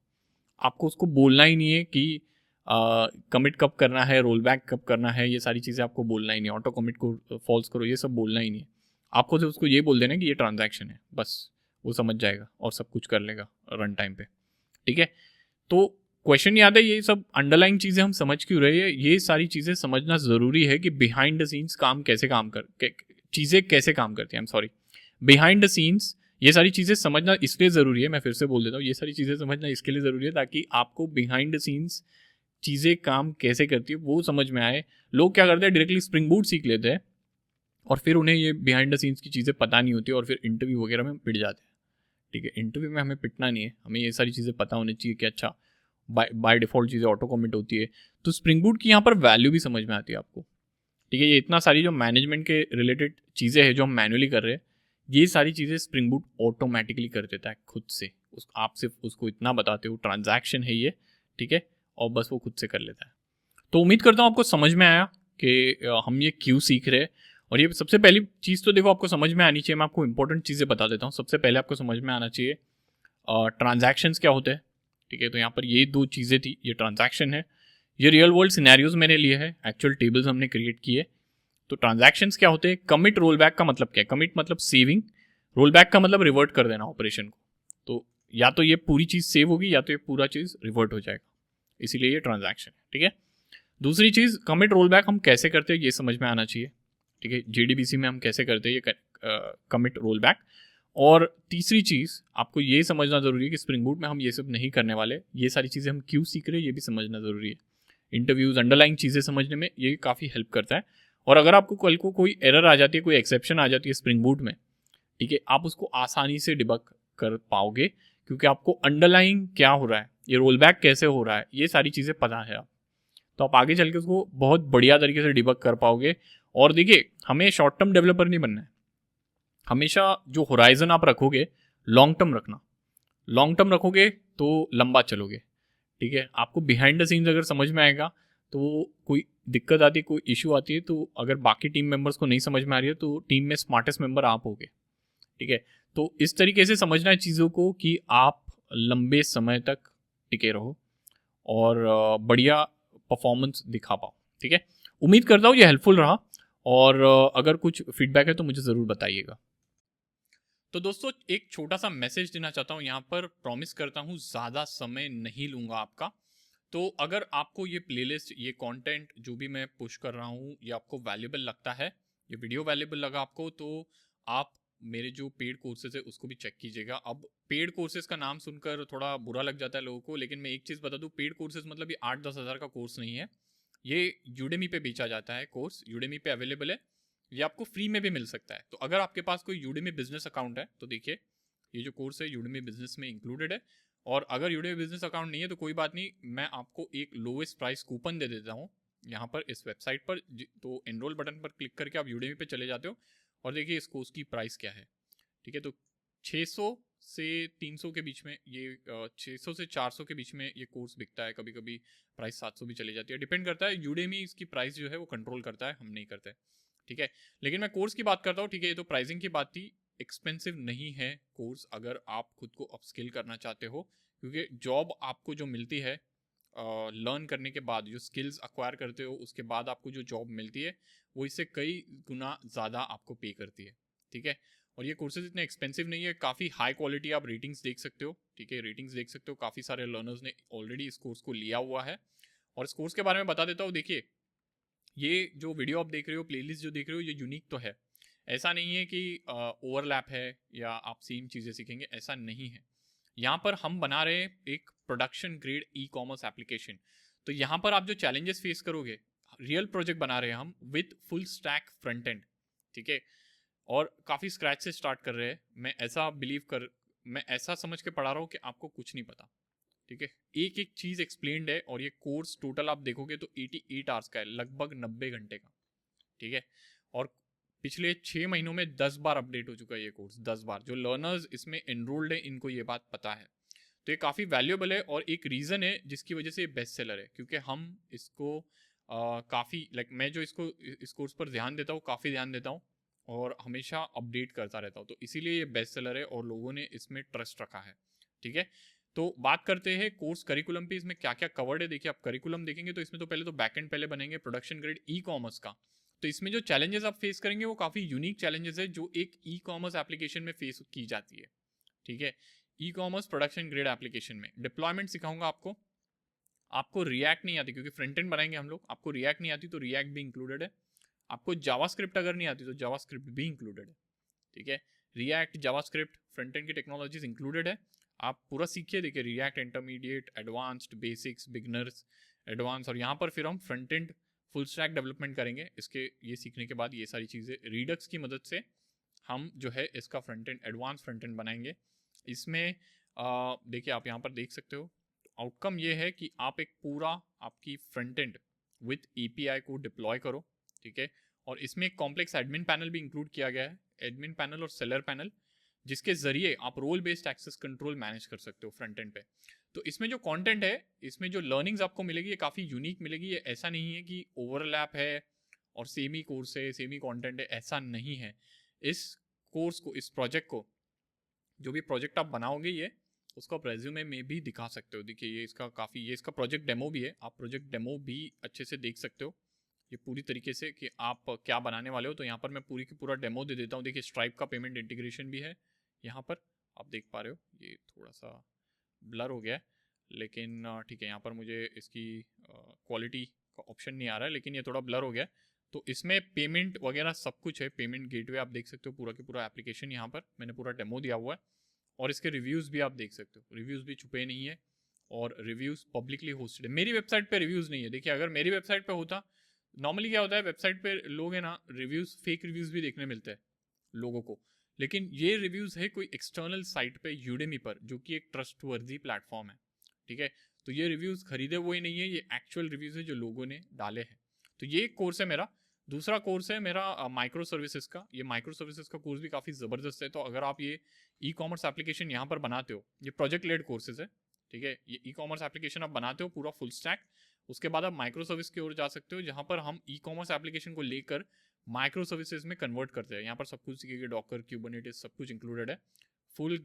आपको उसको बोलना ही नहीं है कि कमिट कब करना है, रोल बैक कब करना है, ये सारी चीज़ें आपको बोलना ही नहीं, ऑटो कमिट को फॉल्स करो, ये सब बोलना ही नहीं है आपको। सिर्फ उसको ये बोल देना कि ये ट्रांजैक्शन है, बस वो समझ जाएगा और सब कुछ कर लेगा रन टाइम पे, ठीक है। तो क्वेश्चन याद है, ये सब अंडरलाइन चीज़ें हम समझ क्यों रहे हैं, ये सारी चीज़ें समझना ज़रूरी है कि बिहाइंड द सीन्स चीज़ें कैसे काम करती हैं। बिहाइंड द सीन्स ये सारी चीज़ें समझना इसलिए ज़रूरी है, मैं फिर से बोल देता हूँ, ये सारी चीज़ें समझना इसके लिए ज़रूरी है ताकि आपको बिहाइंड द सीन्स चीज़ें काम कैसे करती है वो समझ में आए। लोग क्या करते हैं, डायरेक्टली स्प्रिंग बूट सीख लेते हैं और फिर उन्हें ये बिहाइंड द सीन्स की चीज़ें पता नहीं होती और फिर इंटरव्यू वगैरह में पिट जाते हैं, ठीक है। इंटरव्यू में हमें पिटना नहीं है, हमें ये सारी चीज़ें पता होनी चाहिए कि अच्छा बाय डिफ़ॉल्ट चीज़ें ऑटो कमिट होती है। तो स्प्रिंग बूट की यहाँ पर वैल्यू भी समझ में आती है आपको, ठीक है। ये इतना सारी जो मैनेजमेंट के रिलेटेड चीज़ें हैं जो हम मैनुअली कर रहे हैं, ये सारी चीज़ें स्प्रिंग बूट ऑटोमेटिकली कर देता है खुद से। आप सिर्फ उसको इतना बताते हो ट्रांजैक्शन है ये, ठीक है, और बस वो खुद से कर लेता है। तो उम्मीद करता हूँ आपको समझ में आया कि हम ये क्यों सीख रहे हैं। और ये सबसे पहली चीज़ तो देखो आपको समझ में आनी चाहिए। मैं आपको इंपॉर्टेंट चीज़ें बता देता हूँ। सबसे पहले आपको समझ में आना चाहिए ट्रांजैक्शंस क्या होते हैं। ठीक है, तो यहाँ पर ये दो चीज़ें थी, ये ट्रांजैक्शन है, ये रियल वर्ल्ड सिनेरियोज मैंने लिए हैं, एक्चुअल टेबल्स हमने क्रिएट किए। तो ट्रांजैक्शंस क्या होते हैं? कमिट रोल बैक का मतलब क्या है? कमिट मतलब सेविंग, रोल बैक का मतलब रिवर्ट कर देना ऑपरेशन को। तो या तो ये पूरी चीज़ सेव होगी या तो ये पूरा चीज़ रिवर्ट हो जाएगा, इसीलिए ये ट्रांजैक्शन है। ठीक है, दूसरी चीज़ कमिट रोल बैक हम कैसे करते हैं ये समझ में आना चाहिए। ठीक है, JDBC में हम कैसे करते हैं ये कमिट रोल बैक। और तीसरी चीज़ आपको ये समझना ज़रूरी है कि स्प्रिंग बूट में हम ये सब नहीं करने वाले। ये सारी चीज़ें हम क्यों सीख रहे हैं ये भी समझना ज़रूरी है। इंटरव्यूज़ अंडरलाइन चीज़ें समझने में ये काफ़ी हेल्प करता है। और अगर आपको कल को कोई एरर आ जाती है, कोई एक्सेप्शन आ जाती है स्प्रिंग बूट में, ठीक है, आप उसको आसानी से डिबग कर पाओगे क्योंकि आपको अंडरलाइन क्या हो रहा है, ये रोल बैक कैसे हो रहा है, ये सारी चीज़ें पता है आप। तो आप आगे चल के उसको बहुत बढ़िया तरीके से डिबग कर पाओगे। और देखिए, हमें शॉर्ट टर्म डेवलपर नहीं बनना है। हमेशा जो होराइजन आप रखोगे लॉन्ग टर्म रखना। लॉन्ग टर्म रखोगे तो लंबा चलोगे। ठीक है, आपको बिहाइंड द सीन्स अगर समझ में आएगा तो कोई दिक्कत आती है, कोई इशू आती है, तो अगर बाकी टीम मेंबर्स को नहीं समझ में आ रही है तो टीम में स्मार्टेस्ट मेंबर आप होगे। ठीक है, तो इस तरीके से समझना है चीज़ों को कि आप लंबे समय तक टिके रहो और बढ़िया परफॉर्मेंस दिखा पाओ। ठीक है, उम्मीद करता हूँ ये हेल्पफुल रहा। और अगर कुछ फीडबैक है तो मुझे ज़रूर बताइएगा। तो दोस्तों, एक छोटा सा मैसेज देना चाहता हूँ यहाँ पर। प्रॉमिस करता हूँ ज़्यादा समय नहीं लूँगा आपका। तो अगर आपको ये प्लेलिस्ट, ये कंटेंट जो भी मैं पुश कर रहा हूँ, ये आपको वैल्यूएबल लगता है, ये वीडियो वैल्यूएबल लगा आपको, तो आप मेरे जो पेड कोर्सेज है उसको भी चेक कीजिएगा। अब पेड कोर्सेज का नाम सुनकर थोड़ा बुरा लग जाता है लोगों को, लेकिन मैं एक चीज़ बता दूँ, पेड कोर्सेज मतलब ये 8-10 हज़ार का कोर्स नहीं है। ये यूडेमी पे बेचा जाता है कोर्स, यूडेमी पे अवेलेबल है। ये आपको फ्री में भी मिल सकता है। तो अगर आपके पास कोई यूडेमी बिजनेस अकाउंट है तो देखिए, ये जो कोर्स है यूडेमी बिजनेस में इंक्लूडेड है। और अगर यूडेमी बिजनेस अकाउंट नहीं है तो कोई बात नहीं, मैं आपको एक लोएस्ट प्राइस कूपन दे देता हूँ यहाँ पर इस वेबसाइट पर। तो एनरोल बटन पर क्लिक करके आप यूडेमी पे चले जाते हो और देखिए इस कोर्स की प्राइस क्या है। ठीक है, तो 600 से 300 के बीच में ये 600 से 400 के बीच में ये कोर्स बिकता है। कभी कभी प्राइस 700 भी चली जाती है, डिपेंड करता है। यूडेमी इसकी प्राइस जो है वो कंट्रोल करता है, हम नहीं करते। ठीक है, लेकिन मैं कोर्स की बात करता हूँ। ठीक है, ये तो प्राइसिंग की बात थी। एक्सपेंसिव नहीं है कोर्स अगर आप खुद को अपस्किल करना चाहते हो, क्योंकि जॉब आपको जो मिलती है लर्न करने के बाद, जो स्किल्स अक्वायर करते हो उसके बाद आपको जो जॉब मिलती है वो इससे कई गुना ज़्यादा आपको पे करती है। ठीक है, और ये कोर्सेज इतने एक्सपेंसिव नहीं है, काफ़ी हाई क्वालिटी। आप रेटिंग्स देख सकते हो। ठीक है, रेटिंग्स देख सकते हो, काफ़ी सारे लर्नर्स ने ऑलरेडी इस कोर्स को लिया हुआ है। और इस कोर्स के बारे में बता देता हूँ। देखिए, ये जो वीडियो आप देख रहे हो, प्लेलिस्ट जो देख रहे हो, ये यूनिक तो है। ऐसा नहीं है कि ओवरलैप है या आप सेम चीज़ें सीखेंगे, ऐसा नहीं है। यहाँ पर हम बना रहे हैं एक production grade e commerce application. तो यहाँ पर आप जो चैलेंजेस फेस करोगे, रियल प्रोजेक्ट बना रहे हैं हम with full stack front end. ठीक है, और काफ़ी स्क्रैच से स्टार्ट कर रहे हैं। मैं ऐसा समझ के पढ़ा रहा हूँ कि आपको कुछ नहीं पता। ठीक है, एक एक चीज़ एक्सप्लेन्ड है। और ये कोर्स टोटल आप देखोगे तो 88 आवर्स का है, लगभग 90 घंटे का। ठीक है, और पिछले 6 महीनों में 10 बार अपडेट हो चुका है ये कोर्स, 10 बार। जो लर्नर्स इसमें एनरोल्ड है इनको ये बात पता है। तो ये काफ़ी वैल्यूएबल है और एक रीज़न है जिसकी वजह से ये बेस्ट सेलर है, क्योंकि हम इसको काफ़ी मैं जो इसको इस कोर्स पर ध्यान देता हूँ, काफ़ी ध्यान देता हूँ और हमेशा अपडेट करता रहता हूँ। तो इसीलिए ये बेस्ट सेलर है और लोगों ने इसमें ट्रस्ट रखा है। ठीक है, तो बात करते हैं कोर्स करिकुलम पे, इसमें क्या क्या कवर्ड है। देखिए, आप करिकुलम देखेंगे तो इसमें तो पहले तो बैकएंड पहले बनेंगे प्रोडक्शन ग्रेड ई कॉमर्स का। तो इसमें जो चैलेंजेस आप फेस करेंगे वो काफ़ी यूनिक चैलेंजेस है जो एक ई कॉमर्स एप्लीकेशन में फेस की जाती है। ठीक है, e commerce production grade application में डिप्लॉयमेंट सिखाऊंगा आपको। आपको रिएक्ट नहीं आती क्योंकि फ्रंट एंड बनाएंगे हम लोग, आपको रिएक्ट नहीं आती तो रिएक्ट भी इंक्लूडेड है। आपको जावास्क्रिप्ट अगर नहीं आती तो जावास्क्रिप्ट भी इंक्लूडेड है। ठीक है, रिएक्ट, जावास्क्रिप्ट, फ्रंट एंड की टेक्नोलॉजीज इंक्लूडेड है। आप पूरा सीखिए। देखिए, react intermediate, advanced, basics, beginners, advance, और यहाँ पर फिर हम front end full stack development करेंगे। इसके ये सीखने के बाद ये सारी चीज़ें रीडक्स की मदद से हम जो है इसका front end, advance front end बनाएंगे। इसमें देखिए, आप यहाँ पर देख सकते हो आउटकम ये है कि आप एक पूरा आपकी फ्रंट एंड विथ एपीआई को डिप्लॉय करो। ठीक है, और इसमें एक कॉम्प्लेक्स एडमिन पैनल भी इंक्लूड किया गया है, एडमिन पैनल और सेलर पैनल। जिसके ज़रिए आप role based access control manage कर सकते हो फ्रंट एंड पे। तो इसमें जो कंटेंट है, इसमें जो लर्निंग्स आपको मिलेगी ये काफ़ी यूनिक मिलेगी। ये ऐसा नहीं है कि ओवरलैप है और सेम ही कोर्स है, सेम ही कंटेंट है, ऐसा नहीं है। इस कोर्स को, इस प्रोजेक्ट को, जो भी प्रोजेक्ट आप बनाओगे ये उसको आप रेज्यूमे में भी दिखा सकते हो। देखिए ये इसका काफ़ी, ये इसका प्रोजेक्ट डेमो भी है, आप प्रोजेक्ट डेमो भी अच्छे से देख सकते हो ये पूरी तरीके से कि आप क्या बनाने वाले हो। तो यहाँ पर मैं पूरी की पूरा डेमो दे देता हूँ। देखिए स्ट्राइप का पेमेंट इंटीग्रेशन भी है यहाँ पर, आप देख पा रहे हो। ये थोड़ा सा ब्लर हो गया है, लेकिन ठीक है, यहाँ पर मुझे इसकी क्वालिटी का ऑप्शन नहीं आ रहा है, लेकिन ये थोड़ा ब्लर हो गया है। तो इसमें पेमेंट वगैरह सब कुछ है, पेमेंट गेटवे आप देख सकते हो, पूरा की पूरा एप्लीकेशन यहाँ पर मैंने पूरा डेमो दिया हुआ है। और इसके रिव्यूज़ भी आप देख सकते हो, रिव्यूज़ भी छुपे नहीं है और रिव्यूज़ पब्लिकली होस्टेड है। मेरी वेबसाइट पे रिव्यूज़ नहीं है। देखिए अगर मेरी वेबसाइट पे होता, नॉर्मली क्या होता है वेबसाइट पे लोग है ना, रिव्यूज़, फेक रिव्यूज़ भी देखने मिलते हैं लोगों को, लेकिन ये रिव्यूज़ है कोई एक्सटर्नल साइट पे यूडेमी पर, जो कि एक ट्रस्टवर्दी प्लेटफॉर्म है, ठीक है। तो ये रिव्यूज़ खरीदे हुए नहीं है, ये एक्चुअल रिव्यूज़ है जो लोगों ने डाले हैं। तो ये एक कोर्स है मेरा। दूसरा कोर्स है मेरा माइक्रो सर्विसेज का। ये माइक्रो सर्विसेज का कोर्स भी काफ़ी ज़बरदस्त है। तो अगर आप ये ई कॉमर्स एप्लीकेशन यहाँ पर बनाते हो, ये प्रोजेक्ट लेड कोर्सेज है, ठीक है। ये ई कॉमर्स एप्लीकेशन आप बनाते हो पूरा फुल स्टैक, उसके बाद आप माइक्रो सर्विस की ओर जा सकते हो, जहाँ पर हम ई कॉमर्स एप्लीकेशन को लेकर माइक्रो सर्विसेज में कन्वर्ट करते हैं। यहाँ पर सब कुछ सीखेंगे, डॉकर, क्यूबरनेटिस सब कुछ इंक्लूडेड है। फुल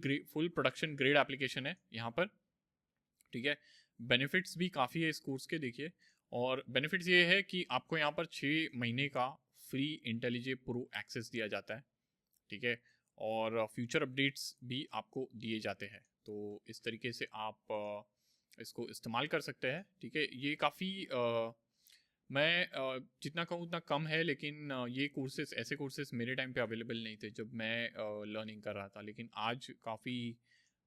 प्रोडक्शन ग्रेड एप्लीकेशन है यहाँ पर, ठीक है। बेनिफिट्स भी काफ़ी है इस कोर्स के, देखिए। और बेनिफिट्स ये है कि आपको यहाँ पर 6 महीने का फ्री इंटेलिजे प्रो एक्सेस दिया जाता है, ठीक है। और फ्यूचर अपडेट्स भी आपको दिए जाते हैं। तो इस तरीके से आप इसको इस्तेमाल कर सकते हैं, ठीक है। ये काफ़ी मैं जितना कहूँ उतना कम है, लेकिन ये कोर्सेज, ऐसे कोर्सेज मेरे टाइम पे अवेलेबल नहीं थे जब मैं लर्निंग कर रहा था, लेकिन आज काफ़ी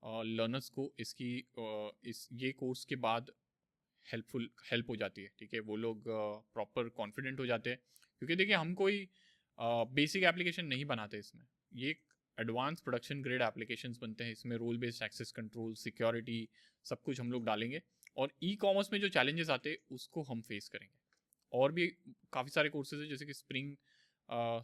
लर्नर्स को इसकी इस ये कोर्स के बाद हेल्प हो जाती है, ठीक है। वो लोग प्रॉपर कॉन्फिडेंट हो जाते हैं, क्योंकि देखिए हम कोई बेसिक एप्लीकेशन नहीं बनाते इसमें। ये एडवांस प्रोडक्शन ग्रेड एप्लीकेशंस बनते हैं इसमें। Role based access control, security, सब कुछ हम लोग डालेंगे। और ई कॉमर्स में जो चैलेंजेस आते हैं उसको हम फेस करेंगे। और भी काफ़ी सारे कोर्सेज हैं, जैसे कि स्प्रिंग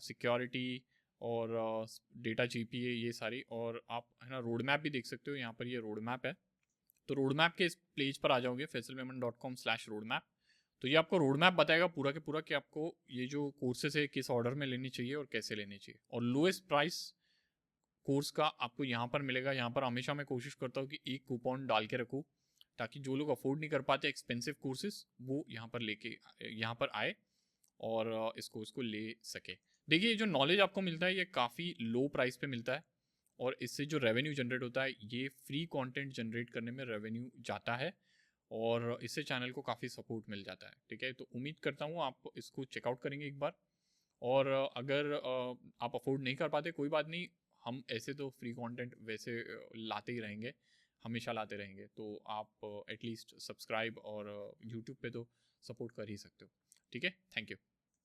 सिक्योरिटी और डेटा जीपीए, ये सारी। और आप है ना रोड मैप भी देख सकते हो, यहाँ पर ये रोड मैप है। तो रोड मैप के इस पेज पर आ जाओगे, faisalmemon.com/roadmap। तो ये आपको रोड मैप बताएगा पूरा के पूरा कि आपको ये जो कोर्सेज है किस ऑर्डर में लेनी चाहिए और कैसे लेनी चाहिए। और लोएस्ट प्राइस कोर्स का आपको यहाँ पर मिलेगा। यहाँ पर हमेशा मैं कोशिश करता हूँ कि एक कूपन डाल के रखूँ, ताकि जो लोग अफोर्ड नहीं कर पाते एक्सपेंसिव कोर्सेज, वो यहाँ पर लेके यहाँ पर आए और इसको ले सके। देखिए जो नॉलेज आपको मिलता है ये काफ़ी लो प्राइस पे मिलता है, और इससे जो रेवेन्यू जनरेट होता है, ये फ्री कंटेंट जनरेट करने में रेवेन्यू जाता है, और इससे चैनल को काफ़ी सपोर्ट मिल जाता है, ठीक है। तो उम्मीद करता हूँ आप इसको चेकआउट करेंगे एक बार। और अगर आप अफोर्ड नहीं कर पाते, कोई बात नहीं, हम ऐसे तो फ्री कंटेंट वैसे लाते ही रहेंगे, हमेशा लाते रहेंगे। तो आप एटलीस्ट सब्सक्राइब और यूट्यूब पे तो सपोर्ट कर ही सकते हो, ठीक है। Thank you.